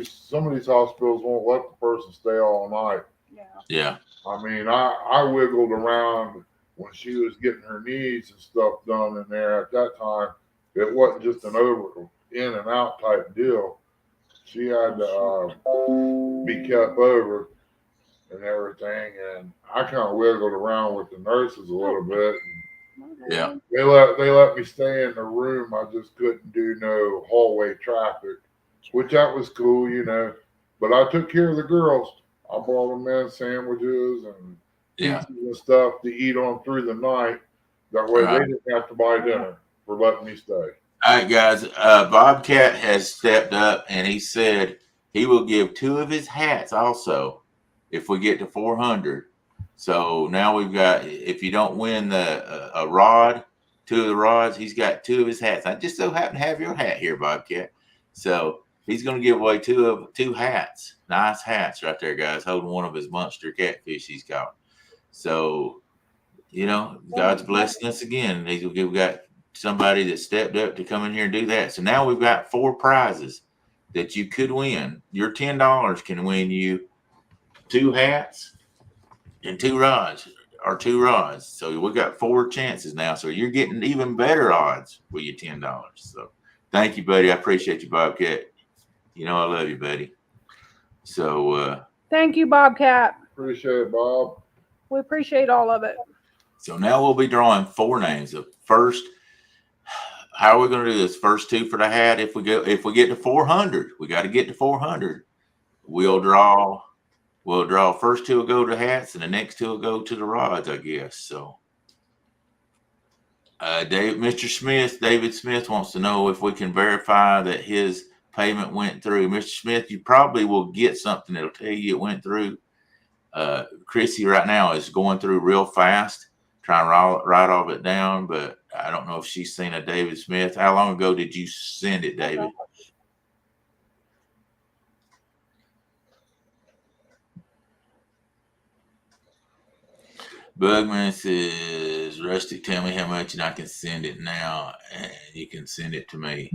Speaker 2: Some of these hospitals won't let the person stay all night.
Speaker 3: Yeah.
Speaker 2: I mean, I wiggled around when she was getting her knees and stuff done in there. At that time, it wasn't just an in and out type deal. She had to be kept over and everything, and I kind of wiggled around with the nurses a little bit.
Speaker 3: Yeah,
Speaker 2: they let me stay in the room. I just couldn't do no hallway traffic, which that was cool, But I took care of the girls. I brought them in sandwiches and pizzas and stuff to eat on through the night. That way they didn't have to buy dinner for letting me stay.
Speaker 3: All right, guys. Bobcat has stepped up and he said he will give 2 of his hats also if we get to 400. So now we've got, if you don't win a rod, 2 of the rods, he's got 2 of his hats. I just so happen to have your hat here, Bobcat. So he's going to give away 2 hats. Nice hats right there, guys, holding one of his monster catfish he's got. So, God's blessing us again. We've got somebody that stepped up to come in here and do that. So now we've got 4 prizes that you could win. Your $10 can win you 2 hats and 2 rods, or 2 rods. So we got 4 chances now. So you're getting even better odds with your $10. So thank you, buddy. I appreciate you, Bobcat. I love you, buddy. So
Speaker 1: thank you, Bobcat.
Speaker 2: Appreciate it, Bob.
Speaker 1: We appreciate all of it.
Speaker 3: So now we'll be drawing 4 names. The first, how are we going to do this? First 2 for the hat. If we get to 400, we got to get to 400. We'll draw first 2 will go to hats and the next 2 will go to the rods, I guess. So David Smith wants to know if we can verify that his payment went through. Mr. Smith, you probably will get something that'll tell you it went through. Chrissy right now is going through real fast, trying to write all of it down, but I don't know if she's seen a David Smith. How long ago did you send it, David? Bugman says, Rustic, tell me how much and I can send it now, and you can send it to me.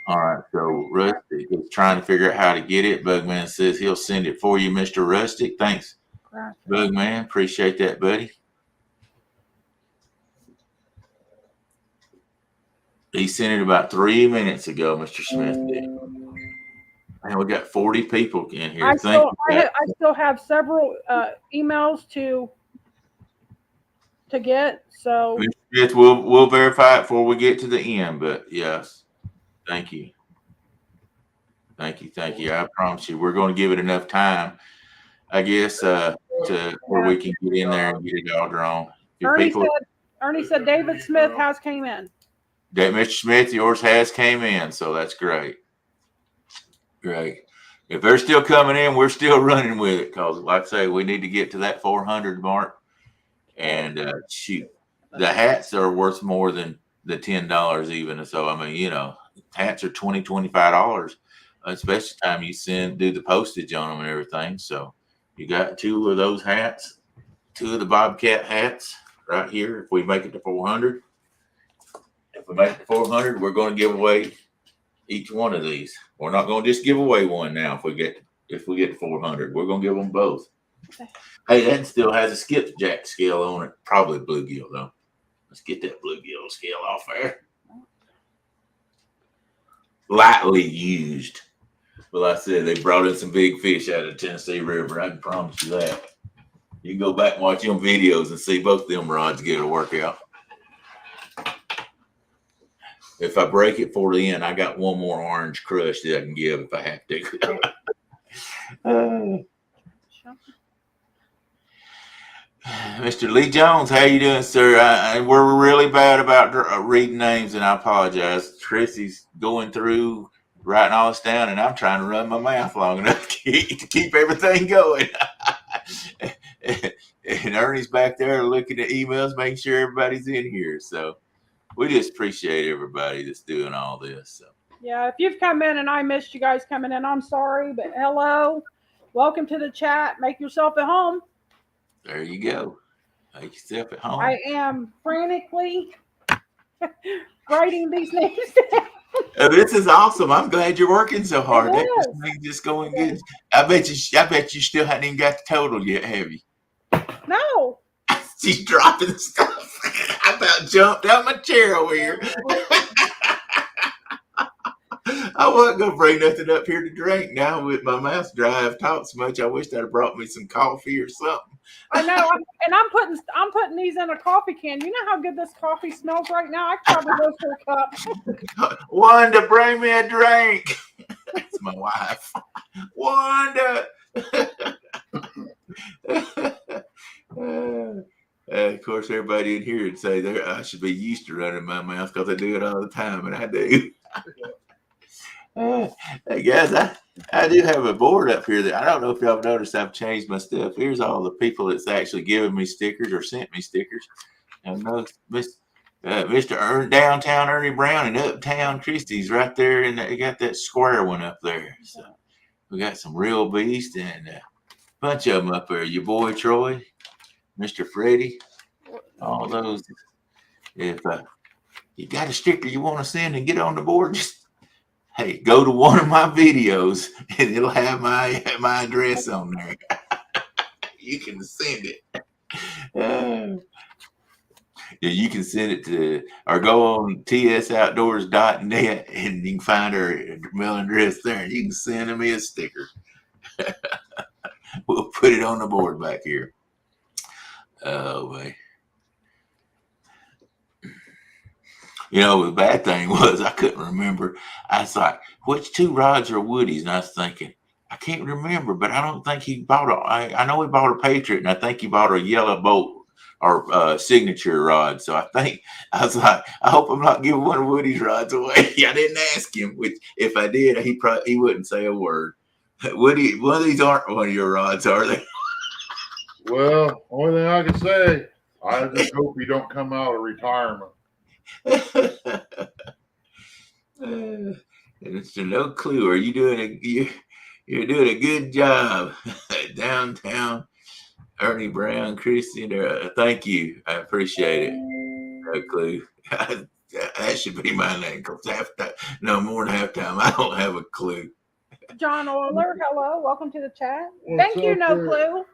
Speaker 3: All right, so Rustic is trying to figure out how to get it. Bugman says he'll send it for you, Mr. Rustic. Thanks, Bugman. Appreciate that, buddy. He sent it about 3 minutes ago, Mr. Smith did. And we got 40 people in here.
Speaker 1: I still have several emails to get. So
Speaker 3: Mr. Smith, we'll verify it before we get to the end. But yes, thank you. I promise you, we're going to give it enough time, I guess, to where we can get in there and get it all drawn.
Speaker 1: Ernie said David Smith has came in.
Speaker 3: Mr. Smith, yours has came in, so that's great. Great. If they're still coming in, we're still running with it because, like I say, we need to get to that 400 mark. And shoot, the hats are worth more than the $10 even. So, I mean, hats are $20, $25, especially time you do the postage on them and everything. So you got 2 of those hats, 2 of the Bobcat hats right here. If we make it to 400, we're going to give away each one of these. We're not going to just give away one now. If we get to 400, we're going to give them both. Okay. Hey, that still has a skipjack scale on it. Probably bluegill though. Let's get that bluegill scale off there. Lightly used. Well, I said they brought in some big fish out of the Tennessee River. I can promise you that. You can go back and watch them videos and see both of them rods get a workout. If I break it for the end, I got one more orange crush that I can give if I have to. Mr. Lee Jones, how you doing, sir? We're really bad about reading names, and I apologize. Chrissy's going through writing all this down, and I'm trying to run my mouth long enough to keep everything going. And Ernie's back there looking at emails, making sure everybody's in here. So we just appreciate everybody that's doing all this. So.
Speaker 1: Yeah, if you've come in and I missed you guys coming in, I'm sorry, but hello. Welcome to the chat. Make yourself at home.
Speaker 3: There you go. Make yourself at home.
Speaker 1: I am frantically writing these names down.
Speaker 3: This is awesome. I'm glad you're working so hard. That just going good. I bet you still haven't even got the total yet, have you?
Speaker 1: No.
Speaker 3: She's dropping stuff. I about jumped out my chair over here. I wasn't gonna bring nothing up here to drink. Now with my mouth dry, I've talked so much. I wish I'd have brought me some coffee or something.
Speaker 1: I know, I'm putting these in a coffee can. You know how good this coffee smells right now? I could probably go for a cup.
Speaker 3: Wanda, bring me a drink. That's my wife. Wanda. Of course, everybody in here would say I should be used to running my mouth because I do it all the time, and I do. Hey guys, I do have a board up here that I don't know if y'all have noticed. I've changed my stuff. Here's all the people that's actually given me stickers or sent me stickers. And Mr. Downtown Ernie Brown and Uptown Christie's right there, and they got that square one up there. So we got some real beast and a bunch of them up there. Your boy Troy, Mr. Freddie, all those. If you got a sticker you want to send and get on the board, just hey, go to one of my videos and it'll have my address on there. You can send it. Yeah, you can send it to, or go on tsoutdoors.net and you can find our email address there and you can send me a sticker. We'll put it on the board back here. Oh, boy. The bad thing was I couldn't remember. I was like, which 2 rods are Woody's? And I was thinking, I can't remember, but I don't think he bought I know he bought a Patriot, and I think he bought a yellow bolt our signature rod. So I was like, I hope I'm not giving one of Woody's rods away. I didn't ask him, which if I did, he wouldn't say a word. Woody, one of these aren't one of your rods, are they?
Speaker 2: Well, only thing I can say, I just hope you don't come out of retirement.
Speaker 3: It's no clue. Are you doing you're doing a good job downtown? Ernie Brown, Christian, thank you. I appreciate it. No clue. That should be my name because more than half time I don't have a clue.
Speaker 1: John Euler, hello, welcome to the chat.
Speaker 2: What's
Speaker 1: Thank you,
Speaker 2: up
Speaker 1: no
Speaker 2: there?
Speaker 1: clue.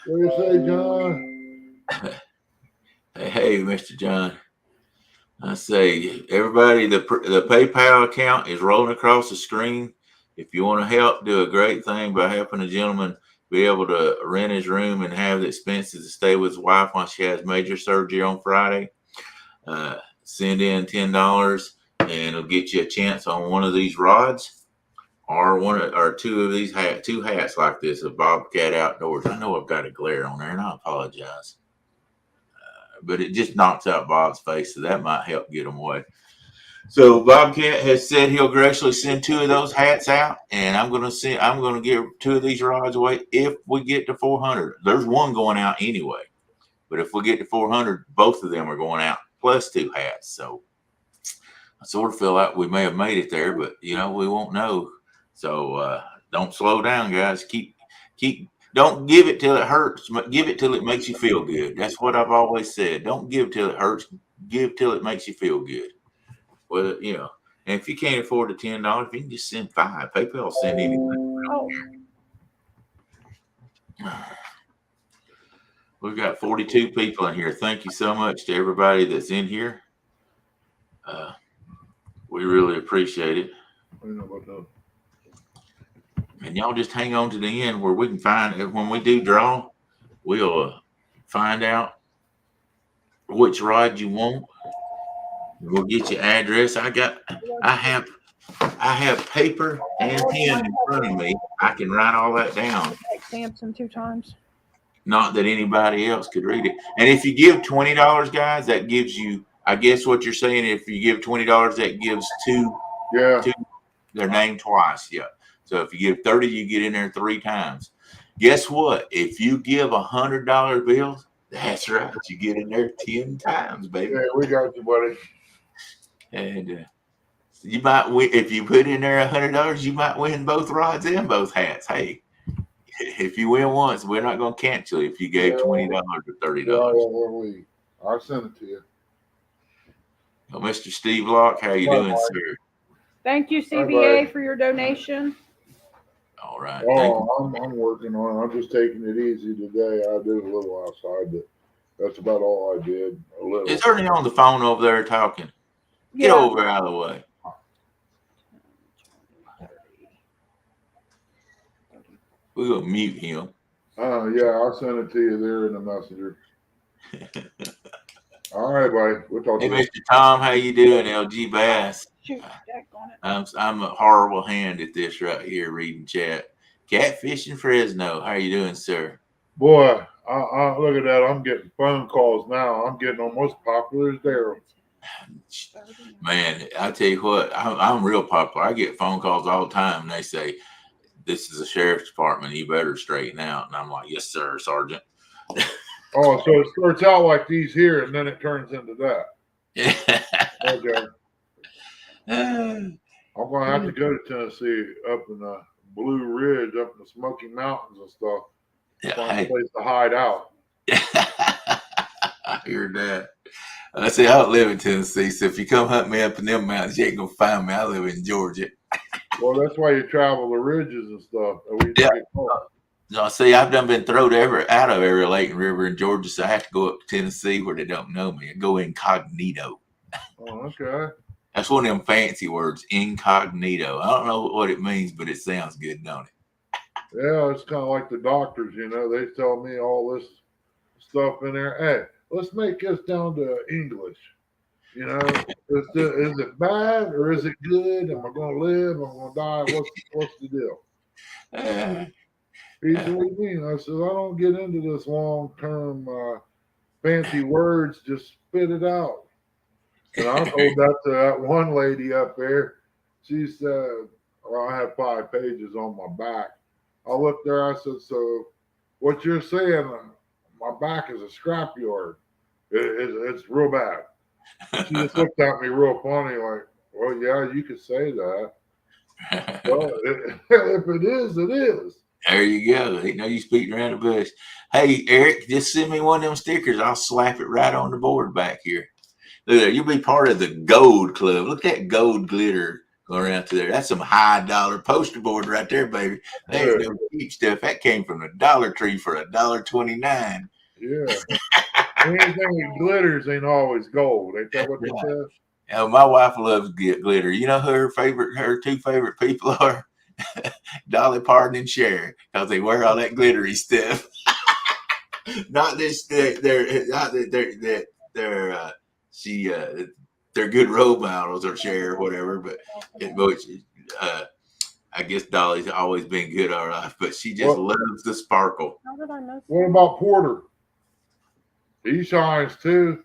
Speaker 2: What do you say, John?
Speaker 3: Hey, Mr. John. I say, everybody, the PayPal account is rolling across the screen. If you want to help, do a great thing by helping a gentleman be able to rent his room and have the expenses to stay with his wife while she has major surgery on Friday. Send in $10 and it'll get you a chance on one of these rods or two of these two hats like this of Bobcat Outdoors. I know I've got a glare on there and I apologize. But it just knocks out Bob's face, so that might help get him away. So Bobcat has said he'll graciously send two of those hats out, and I'm going to give two of these rods away if we get to 400. There's one going out anyway, but if we get to 400, both of them are going out plus two hats. So I sort of feel like we may have made it there, but we won't know. So don't slow down, guys. Keep. Don't give it till it hurts. Give it till it makes you feel good. That's what I've always said. Don't give till it hurts. Give till it makes you feel good. Well, and if you can't afford the $10, you can just send $5. PayPal will send anything. We've got 42 people in here. Thank you so much to everybody that's in here. We really appreciate it.
Speaker 2: I know about that.
Speaker 3: And y'all just hang on to the end where we can find, when we do draw, we'll find out which rod you want. We'll get your address. I have paper and pen in front of me. I can write all that down.
Speaker 1: Like Samson 2 times.
Speaker 3: Not that anybody else could read it. And if you give $20, guys, that gives you, I guess what you're saying, if you give $20, that gives two their name twice. Yeah. So if you give 30, you get in there 3 times. Guess what? If you give $100 bills, that's right. You get in there 10 times, baby.
Speaker 2: Yeah, we got you, buddy.
Speaker 3: And you might win if you put in there $100. You might win both rods and both hats. Hey, if you win once, we're not going to cancel if you gave $20 or $30.
Speaker 2: I'll send it to you.
Speaker 3: Well, Mr. Steve Locke, how you doing, sir?
Speaker 1: Thank you, CBA, for your donation.
Speaker 3: All right.
Speaker 2: I'm working on it. I'm just taking it easy today. I did a little outside, but that's about all I did. A little.
Speaker 3: Is Ernie on the phone over there talking? Get over out of the way. We're going to mute him.
Speaker 2: Yeah, I'll send it to you there in the messenger. All right, buddy. We'll talk to you.
Speaker 3: Hey, Mr. Tom, how you doing, LG Bass?
Speaker 1: Shoot, on it.
Speaker 3: I'm a horrible hand at this right here, reading chat. Catfish in Fresno. How you doing, sir?
Speaker 2: Boy, I look at that. I'm getting phone calls now. I'm getting almost popular as Daryl.
Speaker 3: Man, I tell you what, I'm real popular. I get phone calls all the time, and they say, "This is the sheriff's department. You better straighten out." And I'm like, "Yes, sir, Sergeant."
Speaker 2: Oh, so it starts out like these here, and then it turns into that.
Speaker 3: Yeah.
Speaker 2: Okay. I'm going to have to go to Tennessee, up in the Blue Ridge, up in the Smoky Mountains and stuff. Find a place to hide out.
Speaker 3: I hear that. I say, I don't live in Tennessee, so if you come hunt me up in them mountains, you ain't going to find me. I live in Georgia.
Speaker 2: Well, that's why you travel the ridges and stuff.
Speaker 3: No, see, I've been thrown out of every lake and river in Georgia, so I have to go up to Tennessee where they don't know me. I go incognito.
Speaker 2: Oh, okay.
Speaker 3: That's one of them fancy words, incognito. I don't know what it means, but it sounds good, don't it?
Speaker 2: Yeah, it's kind of like the doctors, they tell me all this stuff in there. Hey, let's make this down to English. Is it bad or is it good? Am I going to live? Am I going to die? What's the deal? He said, what do you mean? I said, I don't get into this long-term fancy words. Just spit it out. And I told that to that one lady up there. She said, well, I had 5 pages on my back. I looked there. I said, so what you're saying, my back is a scrapyard. It's real bad. She just looked at me real funny, like, well, yeah, you could say that. Well, if it is, it is.
Speaker 3: There you go. Ain't no you speaking around the bush. Hey, Eric, just send me one of them stickers. I'll slap it right on the board back here. Look there, you'll be part of the gold club. Look at that gold glitter going around to there. That's some high dollar poster board right there, baby. That ain't no cheap stuff. That came from the Dollar Tree for $1.29.
Speaker 2: Yeah. Anything that glitters ain't always gold. Ain't that what they said?
Speaker 3: My wife loves glitter. You know who her 2 favorite people are? Dolly Parton and Cher, because they wear all that glittery stuff. Not this, they're good role models or Cher or whatever, but I guess Dolly's always been good all right, but she just loves the sparkle.
Speaker 1: How did I miss
Speaker 2: What
Speaker 1: that?
Speaker 2: about Porter? He shines too.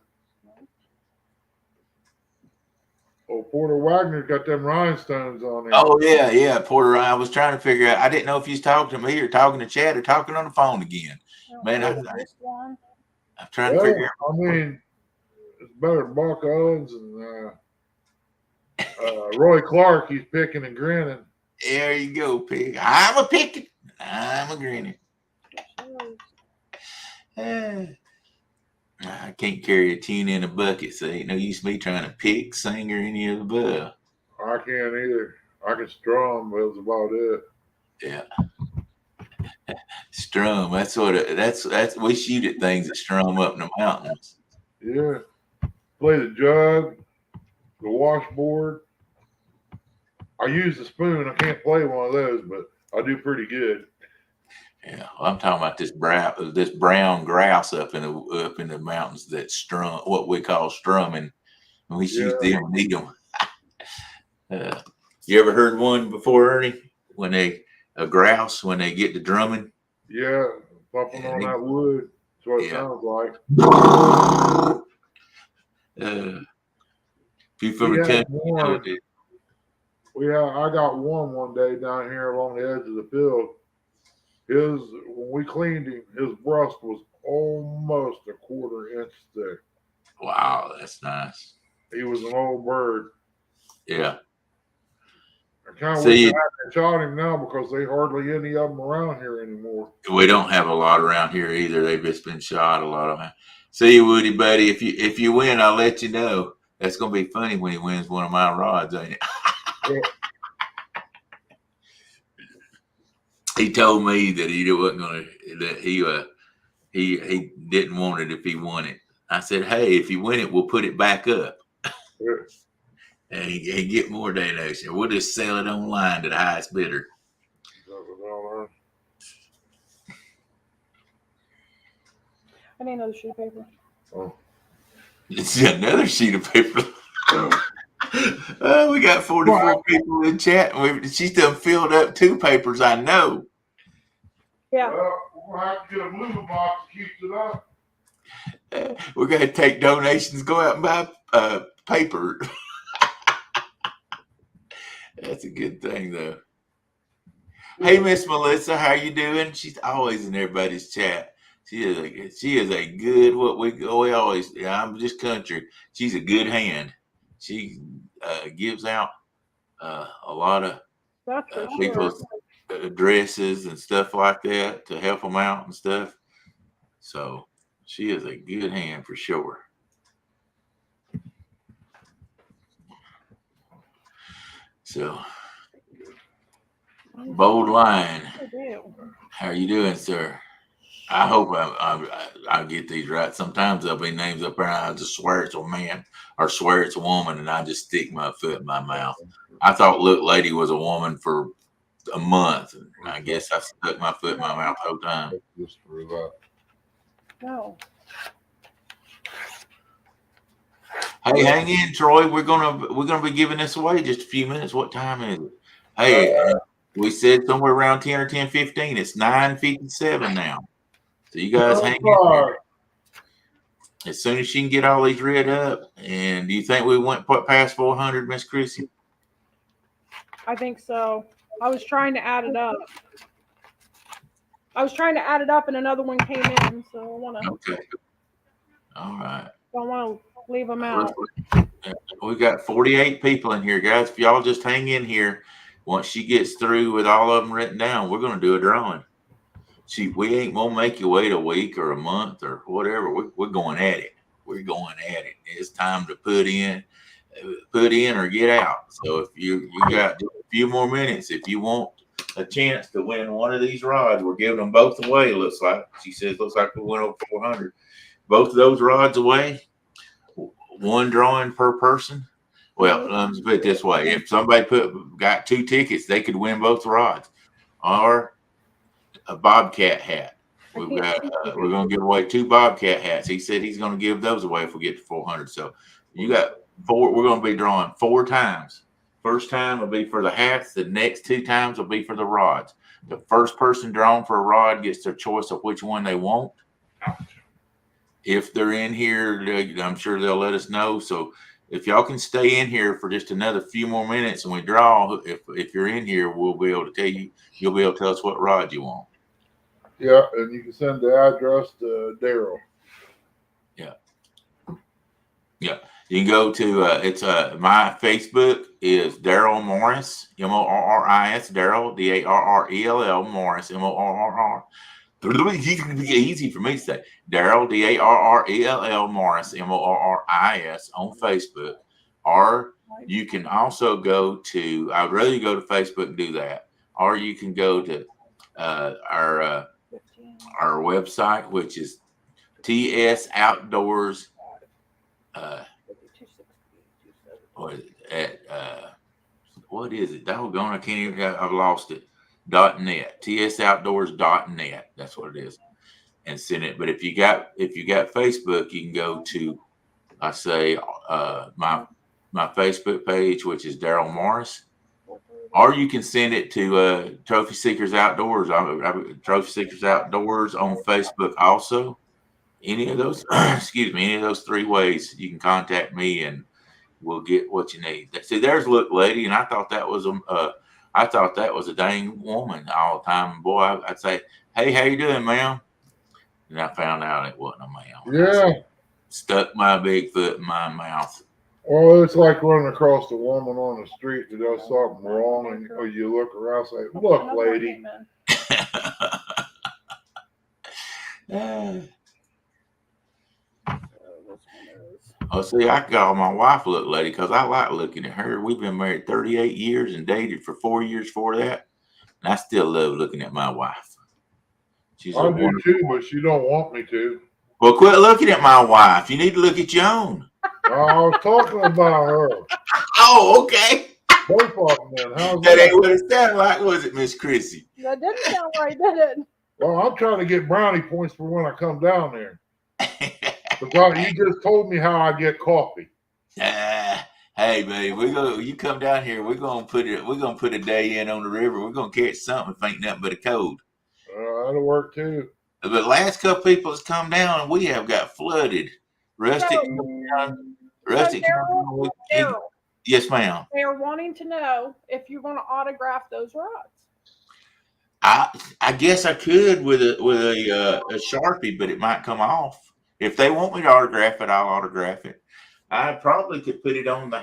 Speaker 2: Oh, Porter Wagner's got them rhinestones on him.
Speaker 3: Oh yeah, Porter. I was trying to figure out. I didn't know if you was talking to me or talking to Chad or talking on the phone again. Man, I'm trying to figure out.
Speaker 2: I mean, it's better than Buck Owens and Roy Clark. He's picking and grinning.
Speaker 3: There you go, pig. I'm a picking. I'm a grinning. I can't carry a tune in a bucket, so ain't no use me trying to pick, sing, or any of the above.
Speaker 2: I can't either. I can strum, but that's about it.
Speaker 3: Yeah. Strum. That's we shoot at things that strum up in the mountains.
Speaker 2: Yeah. Play the jug, the washboard. I use the spoon. I can't play one of those, but I do pretty good.
Speaker 3: Yeah, well, I'm talking about this brown grouse up in the mountains that strum, what we call strumming. And we shoot them and eat them. You ever heard one before, Ernie? A grouse when they get to drumming?
Speaker 2: Yeah, bumping on that wood. That's what it sounds like.
Speaker 3: If you from the country,
Speaker 2: I got one day down here along the edge of the field. When we cleaned him, his breast was almost a 1/4 inch thick.
Speaker 3: Wow, that's nice.
Speaker 2: He was an old bird.
Speaker 3: Yeah.
Speaker 2: I kind of wish I hadn't shot him now because they hardly any of them around here anymore.
Speaker 3: We don't have a lot around here either. They've just been shot, a lot of them. See you, Woody, buddy. If you win, I'll let you know. That's gonna be funny when he wins one of my rods, ain't it?
Speaker 2: Yeah.
Speaker 3: He told me that he wasn't gonna. That he didn't want it if he won it. I said, hey, if you win it, we'll put it back up.
Speaker 2: Yeah.
Speaker 3: And he get more donation. We'll just sell it online to the highest bidder.
Speaker 1: I need another sheet of paper.
Speaker 2: Oh.
Speaker 3: It's another sheet of paper. We got 44 people in chat. She's done filled up 2 papers, I know.
Speaker 1: Yeah.
Speaker 2: Well, we'll have to get a moving box that keeps it up.
Speaker 3: We're going to take donations, go out and buy paper. That's a good thing, though. Hey, Miss Melissa, how you doing? She's always in everybody's chat. She is a good, I'm just country. She's a good hand. She gives out a lot of people's addresses and stuff like that to help them out and stuff. So she is a good hand for sure. So, Bold Lion, how are you doing, sir? I hope I get these right. Sometimes there'll be names up there and I just swear it's a man or swear it's a woman and I just stick my foot in my mouth. I thought Look Lady was a woman for a month. And I guess I stuck my foot in my mouth the whole time.
Speaker 2: Just for that.
Speaker 1: No.
Speaker 3: Hey, hang in, Troy. We're gonna be giving this away in just a few minutes. What time is it? Hey, We said somewhere around 10 or 10:15. It's 9:57 now. So you guys hang in there. As soon as she can get all these read up, and do you think we went past 400, Miss Chrissy?
Speaker 1: I think so. I was trying to add it up. And another one came in, so I want to.
Speaker 3: Okay. All right.
Speaker 1: Don't want to leave them out.
Speaker 3: We got 48 people in here, guys. If y'all just hang in here, once she gets through with all of them written down, we're going to do a drawing. We ain't gonna make you wait a week or a month or whatever. We're going at it. We're going at it. It's time to put in or get out. So if you got a few more minutes, if you want a chance to win one of these rods, we're giving them both away. Looks like she says. Looks like we went over 400. Both of those rods away. One drawing per person. Well, let's put it this way: if somebody got 2 tickets, they could win both rods, or a Bobcat hat. We're going to give away 2 Bobcat hats. He said he's going to give those away if we get to 400. So you got 4. We're going to be drawing 4 times. First time will be for the hats. The next 2 times will be for the rods. The first person drawn for a rod gets their choice of which one they want. If they're in here, I'm sure they'll let us know. So if y'all can stay in here for just another few more minutes and we draw, if you're in here, we'll be able to tell you. You'll be able to tell us what rod you want.
Speaker 2: Yeah, and you can send the address to Daryl.
Speaker 3: Yeah. You can go to it's my Facebook is Daryl Morris, Morris, Daryl Darrell Morris, Morr. Easy for me to say. Daryl Darrell Morris, Morris on Facebook. Or you can also go to. I'd rather you go to Facebook and do that. Or you can go to our website, which is TS Outdoors. What is it? Doggone, I can't even. I've lost it. .net. TSOutdoors.net. That's what it is. And send it. But if you got Facebook, you can go to my Facebook page, which is Daryl Morris. Or you can send it to Trophy Seekers Outdoors. Trophy Seekers Outdoors on Facebook also. Any of those, any of those 3 ways you can contact me and we'll get what you need. See, there's Look Lady, and I thought that was a dang woman all the time. And boy, I'd say, "Hey, how you doing, ma'am?" And I found out it wasn't a ma'am.
Speaker 2: Yeah.
Speaker 3: Stuck my big foot in my mouth.
Speaker 2: Well, it's like running across a woman on the street that does something wrong, and you look around and say, "Look, lady." Oh, see, I call my wife Look Lady because I like looking at her. We've been married 38 years and dated for 4 years before that, and I still love looking at my wife. She's I do too, but she don't want me to.
Speaker 3: Well, quit looking at my wife. You need to look at your own.
Speaker 2: I was talking about her.
Speaker 3: Oh, okay.
Speaker 2: Both of them, then. How's
Speaker 3: That ain't what it sounded like, was it, Miss Chrissy?
Speaker 1: That didn't sound right, did it?
Speaker 2: Well, I'm trying to get brownie points for when I come down there. Because you just told me how I get coffee.
Speaker 3: Hey, baby, you come down here. We're gonna put a day in on the river. We're gonna catch something if ain't nothing but a cold.
Speaker 2: That'll work too.
Speaker 3: The last couple people that's come down, and we have got flooded. Rustic.
Speaker 1: Daryl,
Speaker 3: yes, ma'am.
Speaker 1: they're wanting to know if you're going to autograph those rods.
Speaker 3: I guess I could with a Sharpie, but it might come off. If they want me to autograph it, I'll autograph it. I probably could put it on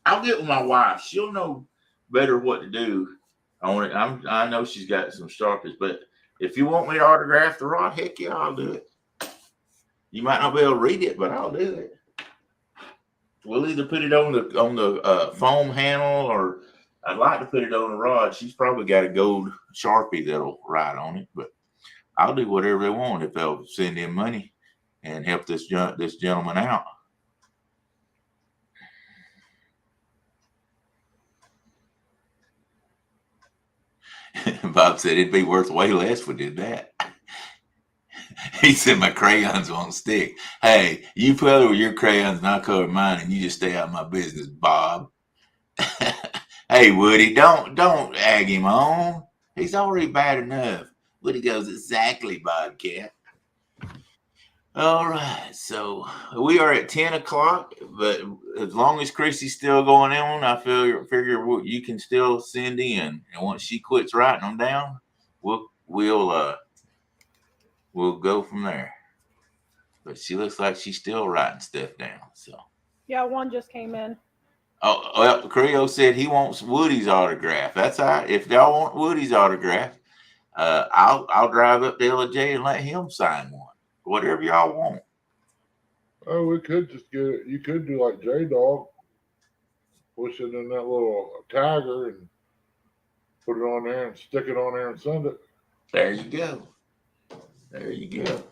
Speaker 3: I'll get with my wife. She'll know better what to do on it. I know she's got some Sharpies, but if you want me to autograph the rod, heck yeah, I'll do it. You might not be able to read it, but I'll do it. We'll either put it on the foam handle, or I'd like to put it on the rod. She's probably got a gold Sharpie that'll write on it, but I'll do whatever they want if they'll send in money and help this gentleman out. Bob said it'd be worth way less if we did that. He said my crayons won't stick. Hey, you color your crayons and I'll color mine, and you just stay out of my business, Bob. Hey, Hey, Woody, don't egg him on. He's already bad enough. Woody goes, exactly, Bobcat. All right, so we are at 10 o'clock, but as long as Chrissy's still going on, I figure you can still send in. And once she quits writing them down, we'll go from there. But she looks like she's still writing stuff down. So
Speaker 1: Yeah, one just came in.
Speaker 3: oh well, Creo said he wants Woody's autograph. That's all right. If y'all want Woody's autograph, I'll drive up to LJ and let him sign one. Whatever y'all want.
Speaker 2: Oh, we could just get it. You could do like J Dog, push it in that little tagger and put it on there and stick it on there and send it.
Speaker 3: There you go. There you go.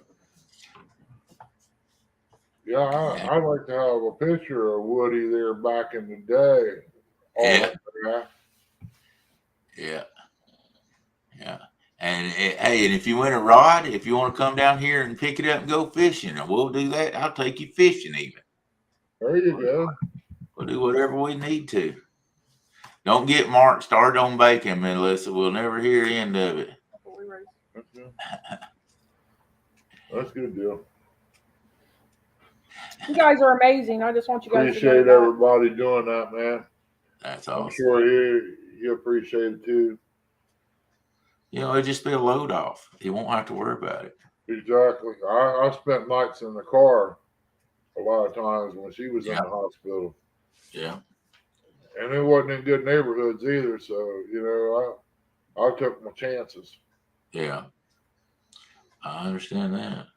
Speaker 2: Yeah, I like to have a picture of Woody there back in the day.
Speaker 3: Yeah.
Speaker 2: Autograph.
Speaker 3: Yeah. Yeah. And hey, and if you win a rod, if you want to come down here and pick it up and go fishing, we'll do that. I'll take you fishing even.
Speaker 2: There you go.
Speaker 3: We'll do whatever we need to. Don't get Mark started on bacon, Melissa. We'll never hear the end of it.
Speaker 2: That's good. That's a good deal.
Speaker 1: You guys are amazing. I just want you guys
Speaker 2: Appreciate
Speaker 1: to know that.
Speaker 2: everybody doing that, man.
Speaker 3: That's
Speaker 2: I'm
Speaker 3: awesome.
Speaker 2: sure he appreciate it too.
Speaker 3: You know, it'll just be a load off. He won't have to worry about it.
Speaker 2: Exactly. I spent nights in the car a lot of times when she was in the hospital.
Speaker 3: Yeah.
Speaker 2: And it wasn't in good neighborhoods either. So, I took my chances.
Speaker 3: Yeah. I understand that.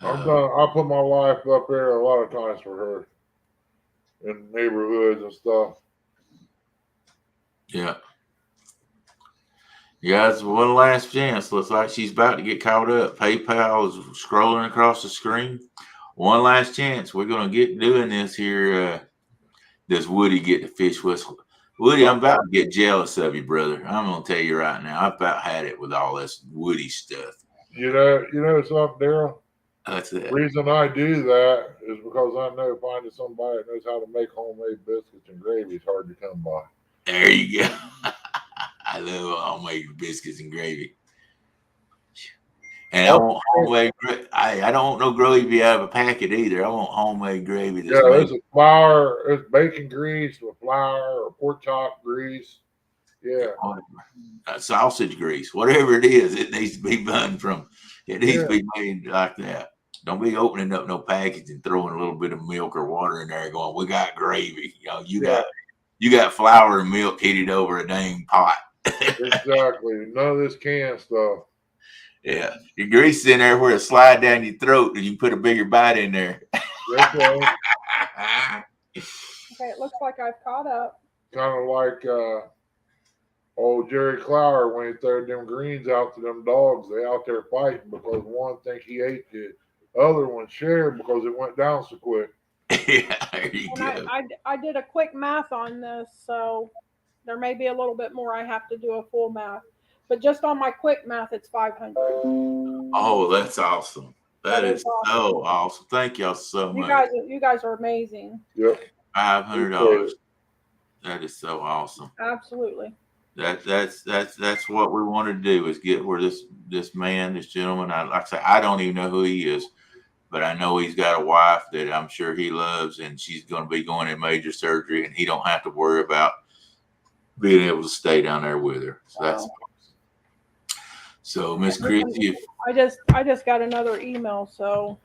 Speaker 2: I put my life up there a lot of times for her in neighborhoods and stuff.
Speaker 3: Yeah. You guys, one last chance. Looks like she's about to get caught up. PayPal is scrolling across the screen. One last chance. We're going to get doing this here. Does Woody get to fish with? Woody, I'm about to get jealous of you, brother. I'm going to tell you right now. I've about had it with all this Woody stuff.
Speaker 2: You know something, Daryl?
Speaker 3: That's it.
Speaker 2: The reason I do that is because I know finding somebody that knows how to make homemade biscuits and gravy is hard to come by.
Speaker 3: There you go. I love homemade biscuits and gravy. And I want homemade. I don't want no gravy out of a packet either. I want homemade gravy.
Speaker 2: There's a flour, there's bacon grease with flour or pork chop grease. Yeah.
Speaker 3: Sausage grease, whatever it is, it needs to be done from. It needs to be made like that. Don't be opening up no package and throwing a little bit of milk or water in there, going, "We got gravy." You got flour and milk heated over a dang pot.
Speaker 2: Exactly. None of this canned stuff.
Speaker 3: Yeah, your grease in there where it slide down your throat, and you put a bigger bite in there.
Speaker 1: Okay, it looks like I've caught up.
Speaker 2: Kind of like old Jerry Clower when he threw them greens out to them dogs. They out there fighting because one think he ate it, other one shared because it went down so quick.
Speaker 3: Yeah, there you go.
Speaker 1: I did a quick math on this, so there may be a little bit more. I have to do a full math, but just on my quick math, it's 500.
Speaker 3: Oh, that's awesome. That is so awesome. Thank y'all so much.
Speaker 1: You guys are amazing.
Speaker 2: Yep.
Speaker 3: $500. That is so awesome.
Speaker 1: Absolutely.
Speaker 3: That's what we want to do is get where this gentleman. Like I say, I don't even know who he is, but I know he's got a wife that I'm sure he loves, and she's going to be going in major surgery, and he don't have to worry about being able to stay down there with her. So that's awesome. So, Miss Chrissy,
Speaker 1: I just got another email. So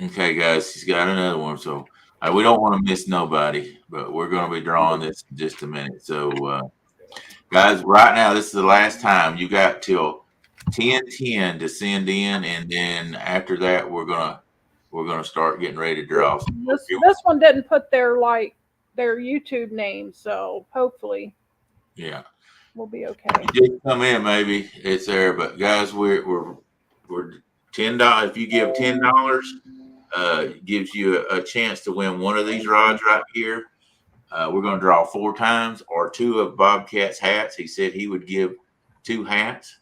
Speaker 3: okay, guys, she's got another one. So we don't want to miss nobody, but we're going to be drawing this in just a minute. So, guys, right now this is the last time. You got till 10:10 to send in, and then after that we're gonna start getting ready to draw.
Speaker 1: This one didn't put their YouTube name, so hopefully,
Speaker 3: yeah,
Speaker 1: we'll be okay.
Speaker 3: Just come in, maybe it's there. But guys, we're $10. If you give $10, gives you a chance to win one of these rods right here. We're going to draw 4 times or 2 of Bobcat's hats. He said he would give 2 hats.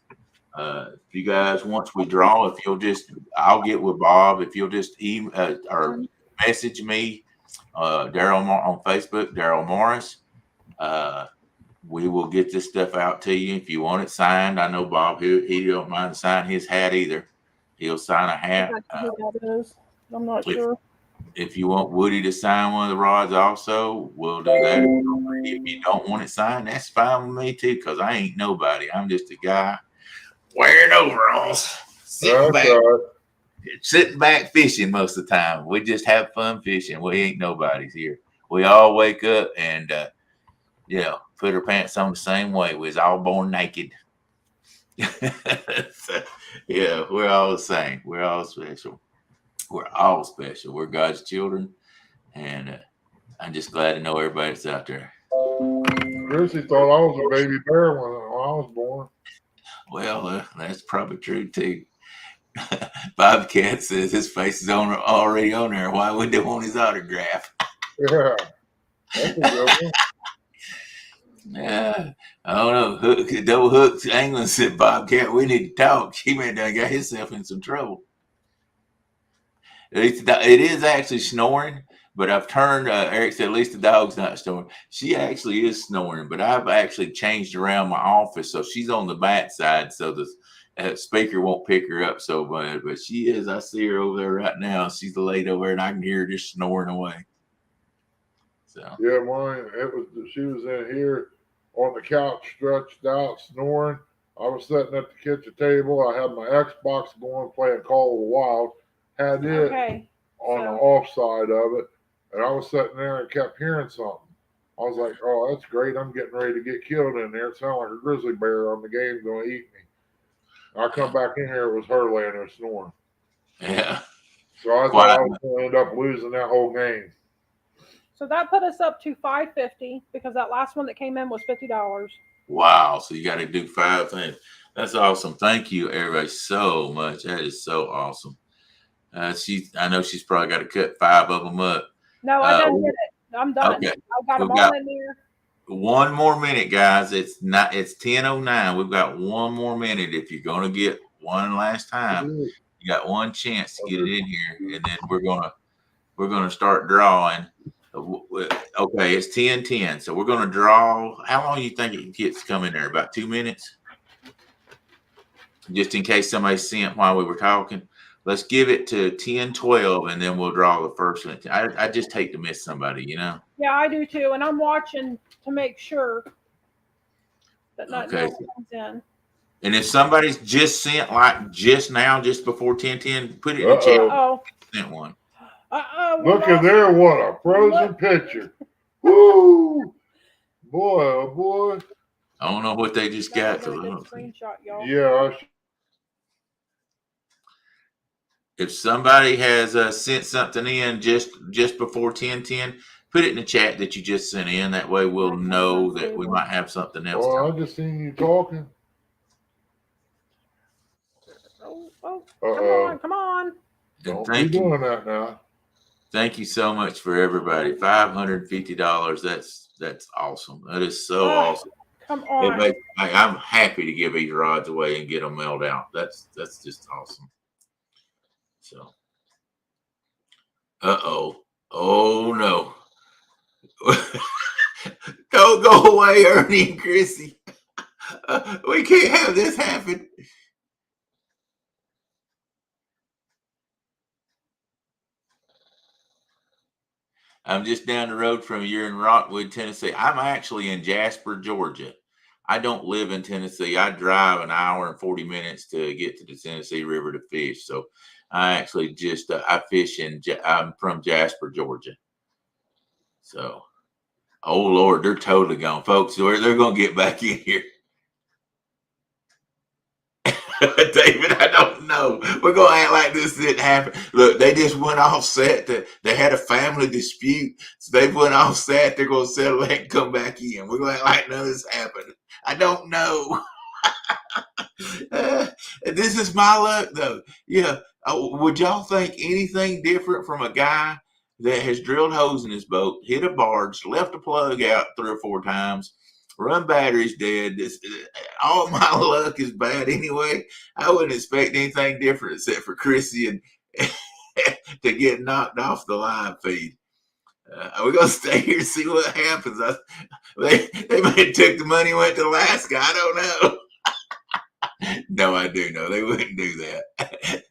Speaker 3: If you guys, once we draw, I'll get with Bob. If you'll just email or message me, Daryl on Facebook, Daryl Morris, We will get this stuff out to you if you want it signed. I know Bob, he don't mind signing his hat either. He'll sign a hat.
Speaker 1: Who that is. I'm not sure.
Speaker 3: If you want Woody to sign one of the rods also, we'll do that. If you don't want it signed, that's fine with me too, because I ain't nobody. I'm just a guy wearing overalls, sitting back fishing most of the time. We just have fun fishing. We ain't nobodies here. We all wake up and put our pants on the same way. We was all born naked. So, yeah, we're all the same. We're all special. We're all special. We're God's children, and I'm just glad to know everybody that's out there.
Speaker 2: Chrissy thought I was a baby bear when I was born.
Speaker 3: Well, that's probably true too. Bobcat says his face is already on there. Why would they want his autograph?
Speaker 2: Yeah, that's a good one.
Speaker 3: Yeah, I don't know. Double Hook England said, Bobcat, we need to talk. He may have got himself in some trouble. It is actually snoring, but I've turned, Eric said, at least the dog's not snoring. She actually is snoring, but I've actually changed around my office. So she's on the back side. So the speaker won't pick her up so much, but she is. I see her over there right now. She's laid over there and I can hear her just snoring away. So
Speaker 2: yeah, mine, she was in here on the couch, stretched out, snoring. I was sitting at the kitchen table. I had my Xbox going, playing Call of the Wild. Had it on the off side of it, and I was sitting there and kept hearing something. I was like, "Oh, that's great! I'm getting ready to get killed in there. It sounded like a grizzly bear on the game going to eat me." I come back in here, it was her laying there snoring.
Speaker 3: Yeah.
Speaker 2: So I thought I was going to end up losing that whole game.
Speaker 1: So that put us up to $5.50 because that last one that came in was $50.
Speaker 3: Wow! So you got to do 5 things. That's awesome. Thank you, everybody, so much. That is so awesome. I know she's probably got to cut 5 of them up.
Speaker 1: No, I done did it. I'm done.
Speaker 3: Okay.
Speaker 1: I've got them all in there.
Speaker 3: One more minute, guys. It's 10:09. We've got one more minute. If you're gonna get one last time, you got one chance to get it in here, and then we're gonna start drawing. Okay, it's 10:10. So we're gonna draw. How long do you think it gets to come in there? About 2 minutes? Just in case somebody sent while we were talking. Let's give it to 10:12, and then we'll draw the first one. I just hate to miss somebody, you know?
Speaker 1: Yeah, I do too. And I'm watching to make sure that no one comes in.
Speaker 3: And if somebody's just sent, like just now, just before 10:10, put it in the chat. Sent one.
Speaker 2: Look at there, what a frozen picture. Woo! Boy, oh boy.
Speaker 3: I don't know what they just got.
Speaker 1: Screenshot, y'all.
Speaker 2: Yeah.
Speaker 3: If somebody has sent something in just before 10:10, put it in the chat that you just sent in. That way we'll know that we might have something else.
Speaker 2: Oh, I just seen you talking.
Speaker 1: Come on.
Speaker 2: Don't be doing that now.
Speaker 3: Thank you so much for everybody. $550. That's awesome. That is so awesome.
Speaker 1: Come on.
Speaker 3: I'm happy to give these rods away and get them mailed out. That's just awesome. So, oh no. Don't go away, Ernie and Chrissy. We can't have this happen. I'm just down the road from you. You're in Rockwood, Tennessee. I'm actually in Jasper, Georgia. I don't live in Tennessee. I drive an hour and 40 minutes to get to the Tennessee River to fish. So I actually just, I fish I'm from Jasper, Georgia. So, oh Lord, they're totally gone. Folks, they're going to get back in here. David, I don't know. We're going to act like this didn't happen. Look, they just went off set. They had a family dispute. So they went off set. They're going to settle that and come back in. We're going to act like none of this happened. I don't know. This is my luck, though. Yeah. Would y'all think anything different from a guy that has drilled holes in his boat, hit a barge, left a plug out 3 or 4 times, run batteries dead? All my luck is bad anyway. I wouldn't expect anything different except for Chrissy and to get knocked off the live feed. We're gonna stay here and see what happens. They may have took the money and went to Alaska. I don't know. No, I do know they wouldn't do that.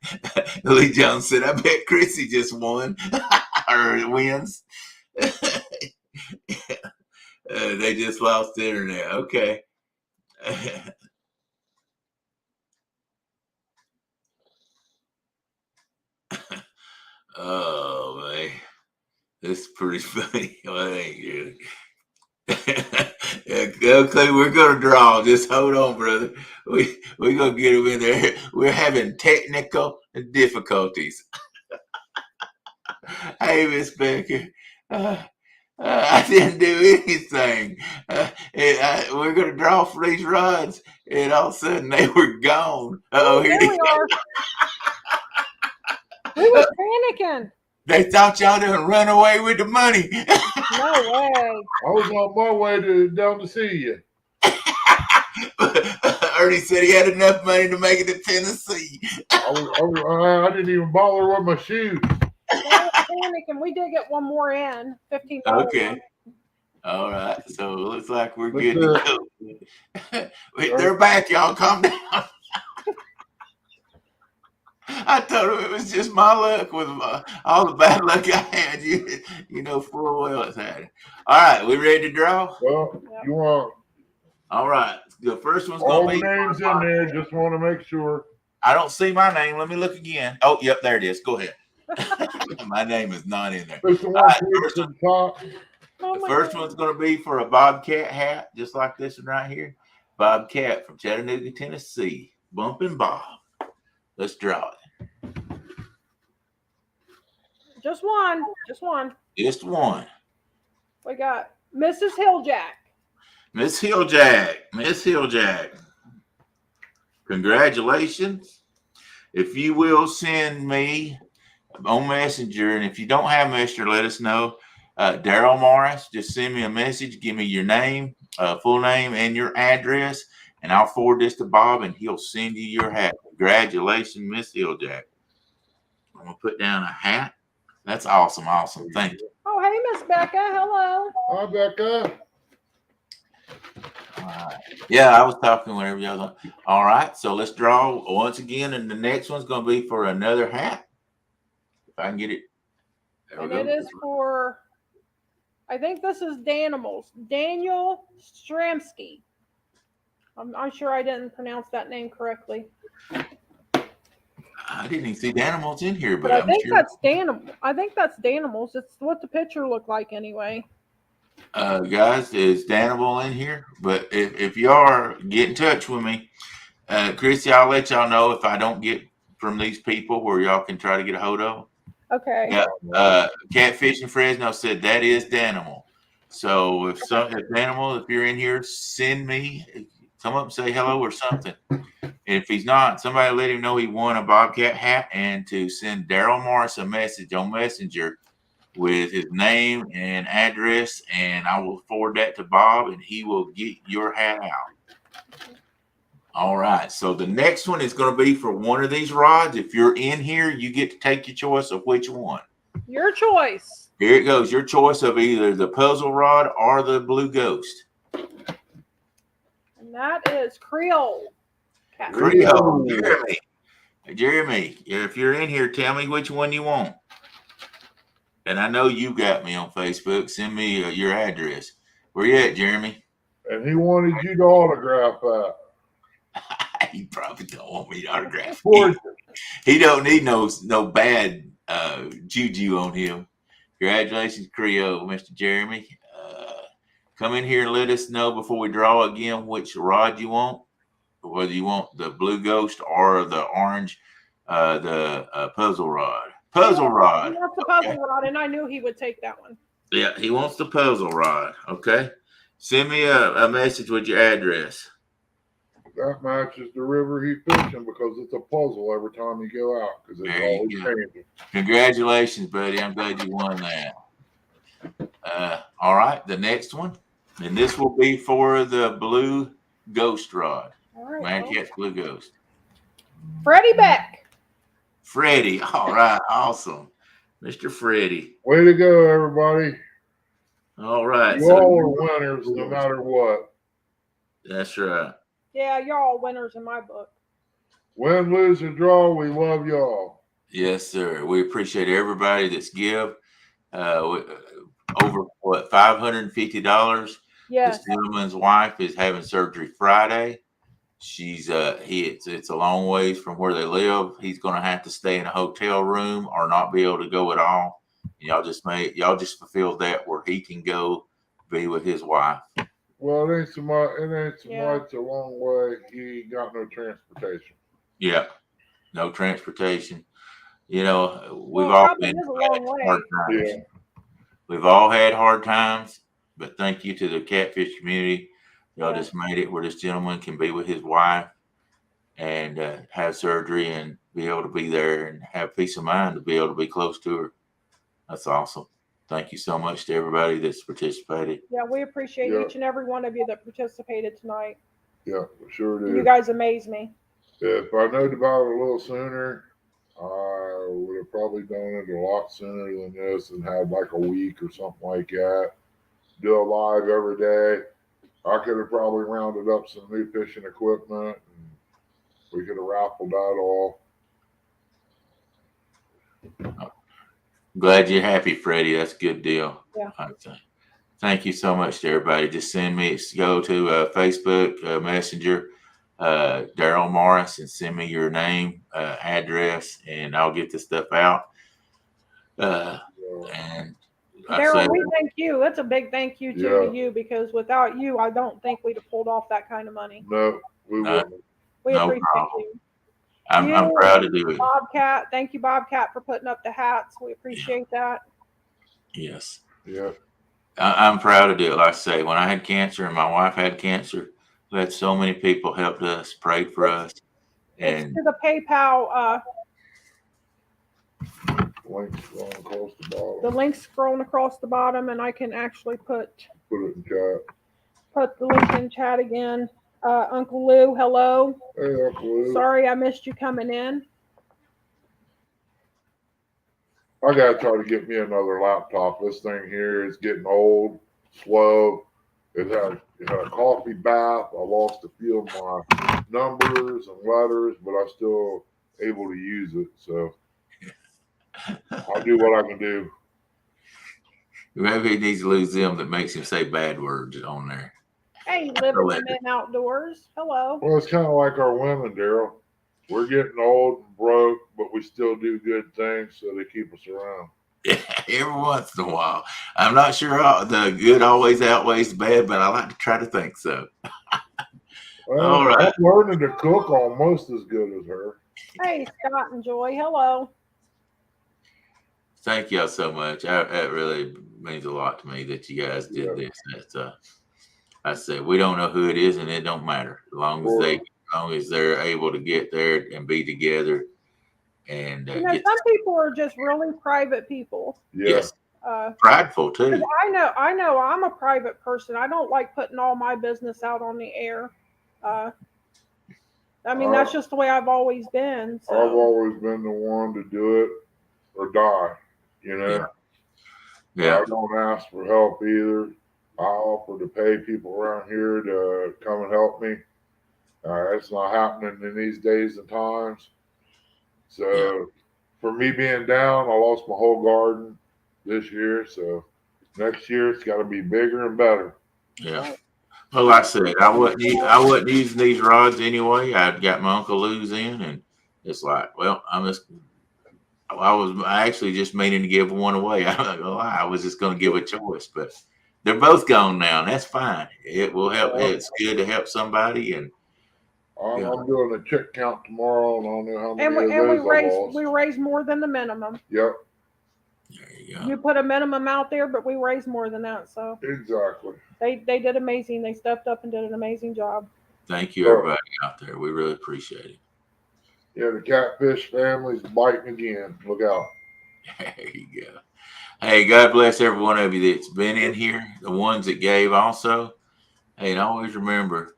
Speaker 3: Lee Jones said, "I bet Chrissy just won or wins." They just lost the internet. Okay. Oh man, this is pretty funny. Well, that ain't good. Okay, we're gonna draw. Just hold on, brother. We're gonna get him in there. We're having technical difficulties. Hey, Miss Becker. I didn't do anything. We're gonna draw for these rods, and all of a sudden they were gone. Oh, here
Speaker 1: There we are. We were panicking.
Speaker 3: They thought y'all done run away with the money.
Speaker 1: No way.
Speaker 2: I was on my way down to see you.
Speaker 3: Ernie said he had enough money to make it to Tennessee.
Speaker 2: I didn't even bother with my shoes.
Speaker 1: We were panicking. We did get one more in. $15.
Speaker 3: Okay. All right. So it looks like we're good to go. Wait, they're back, y'all. Calm down. I told him it was just my luck with all the bad luck I had. You know full well it's had. All right, we ready to draw?
Speaker 2: Well,
Speaker 1: Yep.
Speaker 2: you want
Speaker 3: All right. The first one's
Speaker 2: all
Speaker 3: gonna
Speaker 2: the
Speaker 3: be
Speaker 2: names in there. Just want to make sure.
Speaker 3: I don't see my name. Let me look again. Oh, yep, there it is. Go ahead. My name is not in there.
Speaker 2: It's the one
Speaker 3: All right,
Speaker 2: towards the top.
Speaker 1: Oh
Speaker 3: The
Speaker 1: my
Speaker 3: first
Speaker 1: God.
Speaker 3: one's going to be for a Bobcat hat, just like this one right here. Bobcat from Chattanooga, Tennessee. Bumpin' Bob. Let's draw it.
Speaker 1: Just one. Just one.
Speaker 3: Just one.
Speaker 1: We got Mrs. Hilljack.
Speaker 3: Miss Hilljack. Miss Hilljack. Congratulations. If you will send me on Messenger, and if you don't have Messenger, let us know. Daryl Morris, just send me a message. Give me your name, full name, and your address, and I'll forward this to Bob, and he'll send you your hat. Congratulations, Miss Hilljack. I'm going to put down a hat. That's awesome. Awesome. Thank you.
Speaker 1: Oh, hey, Miss Becca. Hello.
Speaker 2: Hi, Becca.
Speaker 3: All right. Yeah, I was talking whenever y'all was on. All right. So let's draw once again, and the next one's going to be for another hat. If I can get it. There we
Speaker 1: And
Speaker 3: go.
Speaker 1: it is for, I think this is Danimals. Daniel Stramsky. I'm sure I didn't pronounce that name correctly.
Speaker 3: I didn't even see Danimals in here, but
Speaker 1: But I
Speaker 3: I'm
Speaker 1: think
Speaker 3: sure.
Speaker 1: that's Danimal. I think that's Danimals. It's what the picture looked like anyway.
Speaker 3: Guys, is Danimal in here? But if you are, get in touch with me. Chrissy, I'll let y'all know if I don't get from these people where y'all can try to get a hold of them.
Speaker 1: Okay.
Speaker 3: Yeah. Catfish in Fresno said that is Danimal. So if Danimal, if you're in here, send me, come up and say hello or something. And if he's not, somebody let him know he won a Bobcat hat, and to send Daryl Morris a message on Messenger with his name and address, and I will forward that to Bob, and he will get your hat out. All right. So the next one is going to be for one of these rods. If you're in here, you get to take your choice of which one.
Speaker 1: Your choice.
Speaker 3: Here it goes. Your choice of either the puzzle rod or the Blue Ghost.
Speaker 1: And that is Creole. Cat.
Speaker 3: Creole. Jeremy, if you're in here, tell me which one you want. And I know you got me on Facebook. Send me your address. Where you at, Jeremy?
Speaker 2: And he wanted you to autograph that.
Speaker 3: He probably don't want me to autograph.
Speaker 2: Fortune.
Speaker 3: He don't need no bad juju on him. Congratulations, Creole, Mr. Jeremy. Come in here and let us know before we draw again which rod you want, whether you want the Blue Ghost or the orange, the puzzle rod. Puzzle rod.
Speaker 1: He wants the puzzle rod, and I knew he would take that one.
Speaker 3: Yeah, he wants the puzzle rod. Okay. Send me a message with your address.
Speaker 2: That matches the river he's fishing because it's a puzzle every time you go out because it's
Speaker 3: There you
Speaker 2: always
Speaker 3: go.
Speaker 2: changing.
Speaker 3: Congratulations, buddy. I'm glad you won that. All right, the next one. And this will be for the Blue Ghost rod.
Speaker 1: All right.
Speaker 3: Mad
Speaker 1: well,
Speaker 3: Cat's Blue Ghost.
Speaker 1: Freddie Beck.
Speaker 3: Freddie. All right, awesome. Mr. Freddie.
Speaker 2: Way to go, everybody.
Speaker 3: All right.
Speaker 2: You all are winners no matter what.
Speaker 3: That's right.
Speaker 1: Yeah, you're all winners in my book.
Speaker 2: Win, lose, or draw, we love y'all.
Speaker 3: Yes, sir. We appreciate everybody that's give. Over what, $550.
Speaker 1: Yes.
Speaker 3: This gentleman's wife is having surgery Friday. She's it's a long ways from where they live. He's going to have to stay in a hotel room or not be able to go at all. And y'all just fulfilled that where he can go be with his wife.
Speaker 2: Well, it ain't so much.
Speaker 1: Yeah.
Speaker 2: A long way. He ain't got no transportation.
Speaker 3: Yeah, no transportation. You know, we've
Speaker 1: Well,
Speaker 3: all
Speaker 1: probably
Speaker 3: been
Speaker 1: is a long way.
Speaker 3: hard times.
Speaker 2: Yeah.
Speaker 3: We've all had hard times, but thank you to the catfish community. Y'all
Speaker 1: Yeah.
Speaker 3: just made it where this gentleman can be with his wife and have surgery and be able to be there and have peace of mind to be able to be close to her. That's awesome. Thank you so much to everybody that's participated.
Speaker 1: Yeah, we appreciate
Speaker 2: Yeah.
Speaker 1: each and every one of you that participated tonight.
Speaker 2: Yeah, sure do.
Speaker 1: You guys amaze me.
Speaker 2: If I knowed about it a little sooner, I would have probably done it a lot sooner than this and had like a week or something like that. Do a live every day. I could have probably rounded up some new fishing equipment and we could have raffled that off.
Speaker 3: Glad you're happy, Freddie. That's a good deal.
Speaker 1: Yeah.
Speaker 3: Thank you so much to everybody. Just go to Facebook Messenger, Daryl Morris, and send me your name, address, and I'll get the stuff out. And
Speaker 1: Daryl, we thank you. That's a big thank you
Speaker 2: Yeah.
Speaker 1: to you, because without you, I don't think we'd have pulled off that kind of money.
Speaker 2: No, we wouldn't.
Speaker 1: We
Speaker 3: No
Speaker 1: appreciate
Speaker 3: problem.
Speaker 1: you.
Speaker 3: I'm proud to do it.
Speaker 1: Bobcat, thank you, Bobcat, for putting up the hats. We appreciate that.
Speaker 3: Yes.
Speaker 2: Yeah.
Speaker 3: I'm proud to do it. Like I say, when I had cancer and my wife had cancer, we had so many people helped us, prayed for us.
Speaker 1: It's
Speaker 3: And
Speaker 1: to the PayPal.
Speaker 2: Links going across the bottom.
Speaker 1: The link's scrolling across the bottom, and I can actually put
Speaker 2: Put it in chat.
Speaker 1: the link in chat again. Uncle Lou, hello.
Speaker 2: Hey, Uncle Lou.
Speaker 1: Sorry I missed you coming in.
Speaker 2: I gotta try to get me another laptop. This thing here is getting old, slow. It had a coffee bath. I lost a few of my numbers and letters, but I'm still able to use it. So I'll do what I can do.
Speaker 3: maybe he needs to lose them that makes him say bad words on there.
Speaker 1: Hey, living the men outdoors. Hello.
Speaker 2: Well, it's kind of like our women, Daryl. We're getting old and broke, but we still do good things, so they keep us around.
Speaker 3: Yeah, every once in a while. I'm not sure the good always outweighs the bad, but I like to try to think so.
Speaker 2: Well,
Speaker 3: All right.
Speaker 2: I'm learning to cook almost as good as her.
Speaker 1: Hey, Scott and Joy. Hello.
Speaker 3: Thank y'all so much. That really means a lot to me that you guys did
Speaker 2: Yeah.
Speaker 3: this. That's I said we don't know who it is, and it don't matter as long as they're able to get there and be together. And
Speaker 1: some people are just really private people.
Speaker 2: Yeah.
Speaker 3: Yes, prideful too.
Speaker 1: I know. I'm a private person. I don't like putting all my business out on the air. I mean, that's just the way I've always been. So.
Speaker 2: I've always been the one to do it or die. You know.
Speaker 3: Yeah.
Speaker 2: I don't ask for help either. I offer to pay people around here to come and help me. It's not happening in these days and times. So for me being down, I lost my whole garden this year. So next year it's got to be bigger and better.
Speaker 3: Yeah. Well, like I said, I wasn't using these rods anyway. I'd got my Uncle Lou's in, and it's like, well, I was actually just meaning to give one away. I'm not gonna lie. I was just going to give a choice, but they're both gone now, and that's fine. It will help. It's good to help somebody, and
Speaker 2: I'm doing a check count tomorrow, and I don't know how many of
Speaker 1: and
Speaker 2: those
Speaker 1: we raise more than the minimum.
Speaker 2: Yep.
Speaker 3: there you go.
Speaker 1: You put a minimum out there, but we raise more than that. So
Speaker 2: Exactly.
Speaker 1: they did amazing. They stepped up and did an amazing job.
Speaker 3: Thank you, everybody out there. We really appreciate it.
Speaker 2: Yeah, the catfish family's biting again. Look out.
Speaker 3: There you go. Hey, God bless every one of you that's been in here, the ones that gave also. Hey, and always remember,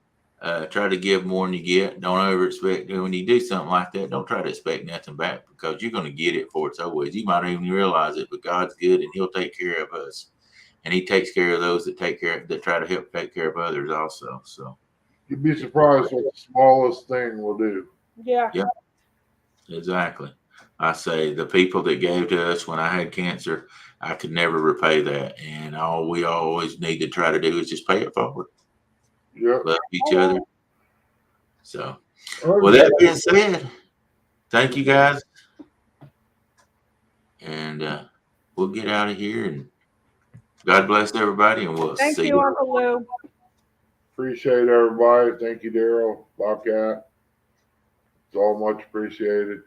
Speaker 3: try to give more than you get. Don't ever expect, when you do something like that, don't try to expect nothing back, because you're going to get it for it's over with. You might not even realize it, but God's good and he'll take care of us. and he takes care of those that try to help take care of others also. So
Speaker 2: You'd be surprised what the smallest thing will do.
Speaker 1: Yeah.
Speaker 3: Yeah. exactly. I say the people that gave to us when I had cancer, I could never repay that. And all we always need to try to do is just pay it forward.
Speaker 2: Yep.
Speaker 3: Love each
Speaker 1: Oh,
Speaker 3: other. So, well, that being said, thank you guys. And we'll get out of here. And God bless everybody. And we'll
Speaker 1: Thank
Speaker 3: see
Speaker 1: you,
Speaker 3: you.
Speaker 1: Uncle Lou.
Speaker 2: Appreciate everybody. Thank you, Daryl, Bobcat. It's all much appreciated.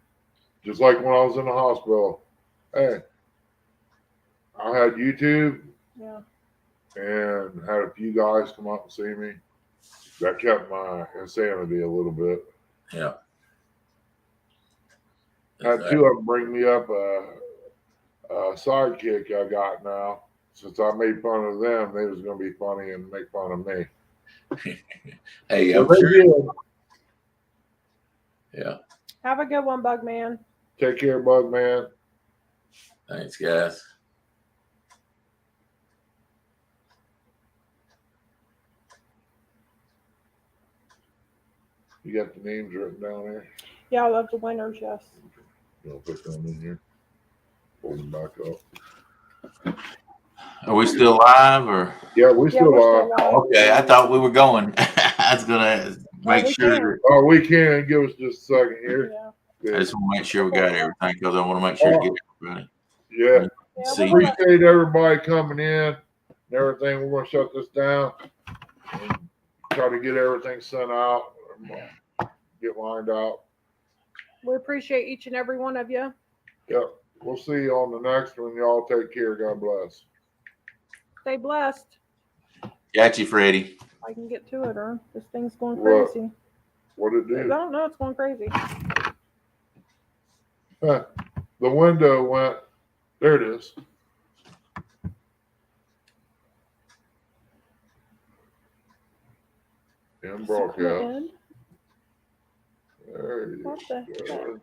Speaker 2: Just like when I was in the hospital. Hey, I had YouTube
Speaker 1: Yeah.
Speaker 2: and had a few guys come up and see me. That kept my insanity a little bit.
Speaker 3: Yeah.
Speaker 2: Had two of them bring me up a sidekick I got now. Since I made fun of them, they was going to be funny and make fun of me.
Speaker 3: Hey,
Speaker 2: So
Speaker 3: I'm
Speaker 2: they
Speaker 3: sure.
Speaker 2: did.
Speaker 3: Yeah.
Speaker 1: Have a good one, Bugman.
Speaker 2: Take care, Bug Man.
Speaker 3: Thanks, guys.
Speaker 2: You got the names written down there?
Speaker 1: Yeah, I love the winners, yes.
Speaker 2: You want to put them in here? Pull them back up.
Speaker 3: Are we still live or?
Speaker 2: Yeah, we
Speaker 1: Yeah,
Speaker 2: still
Speaker 1: we're
Speaker 2: are.
Speaker 1: still live.
Speaker 3: Okay, I thought we were going. I was gonna make
Speaker 1: we
Speaker 3: sure.
Speaker 2: Oh, we can. Give us just a second here.
Speaker 1: Yeah.
Speaker 3: I
Speaker 2: Good.
Speaker 3: just want to make sure we got everything because I want to make sure to get everybody.
Speaker 2: Yeah.
Speaker 1: Yeah,
Speaker 3: See.
Speaker 1: we're gonna,
Speaker 2: Appreciate everybody coming in and everything. We're going to shut this down and try to get everything sent out, get lined out.
Speaker 1: we appreciate each and every one of you.
Speaker 2: Yep. We'll see you on the next one. Y'all take care. God bless.
Speaker 1: Stay blessed.
Speaker 3: Got you, Freddie.
Speaker 1: I can get to it, or this thing's going
Speaker 2: What?
Speaker 1: crazy.
Speaker 2: What'd it
Speaker 1: I
Speaker 2: do?
Speaker 1: don't know. It's going crazy.
Speaker 2: Huh. The window went. There it is. And
Speaker 1: Is it gonna
Speaker 2: broadcast.
Speaker 1: end?
Speaker 2: There you
Speaker 1: What the
Speaker 2: go.
Speaker 1: heck?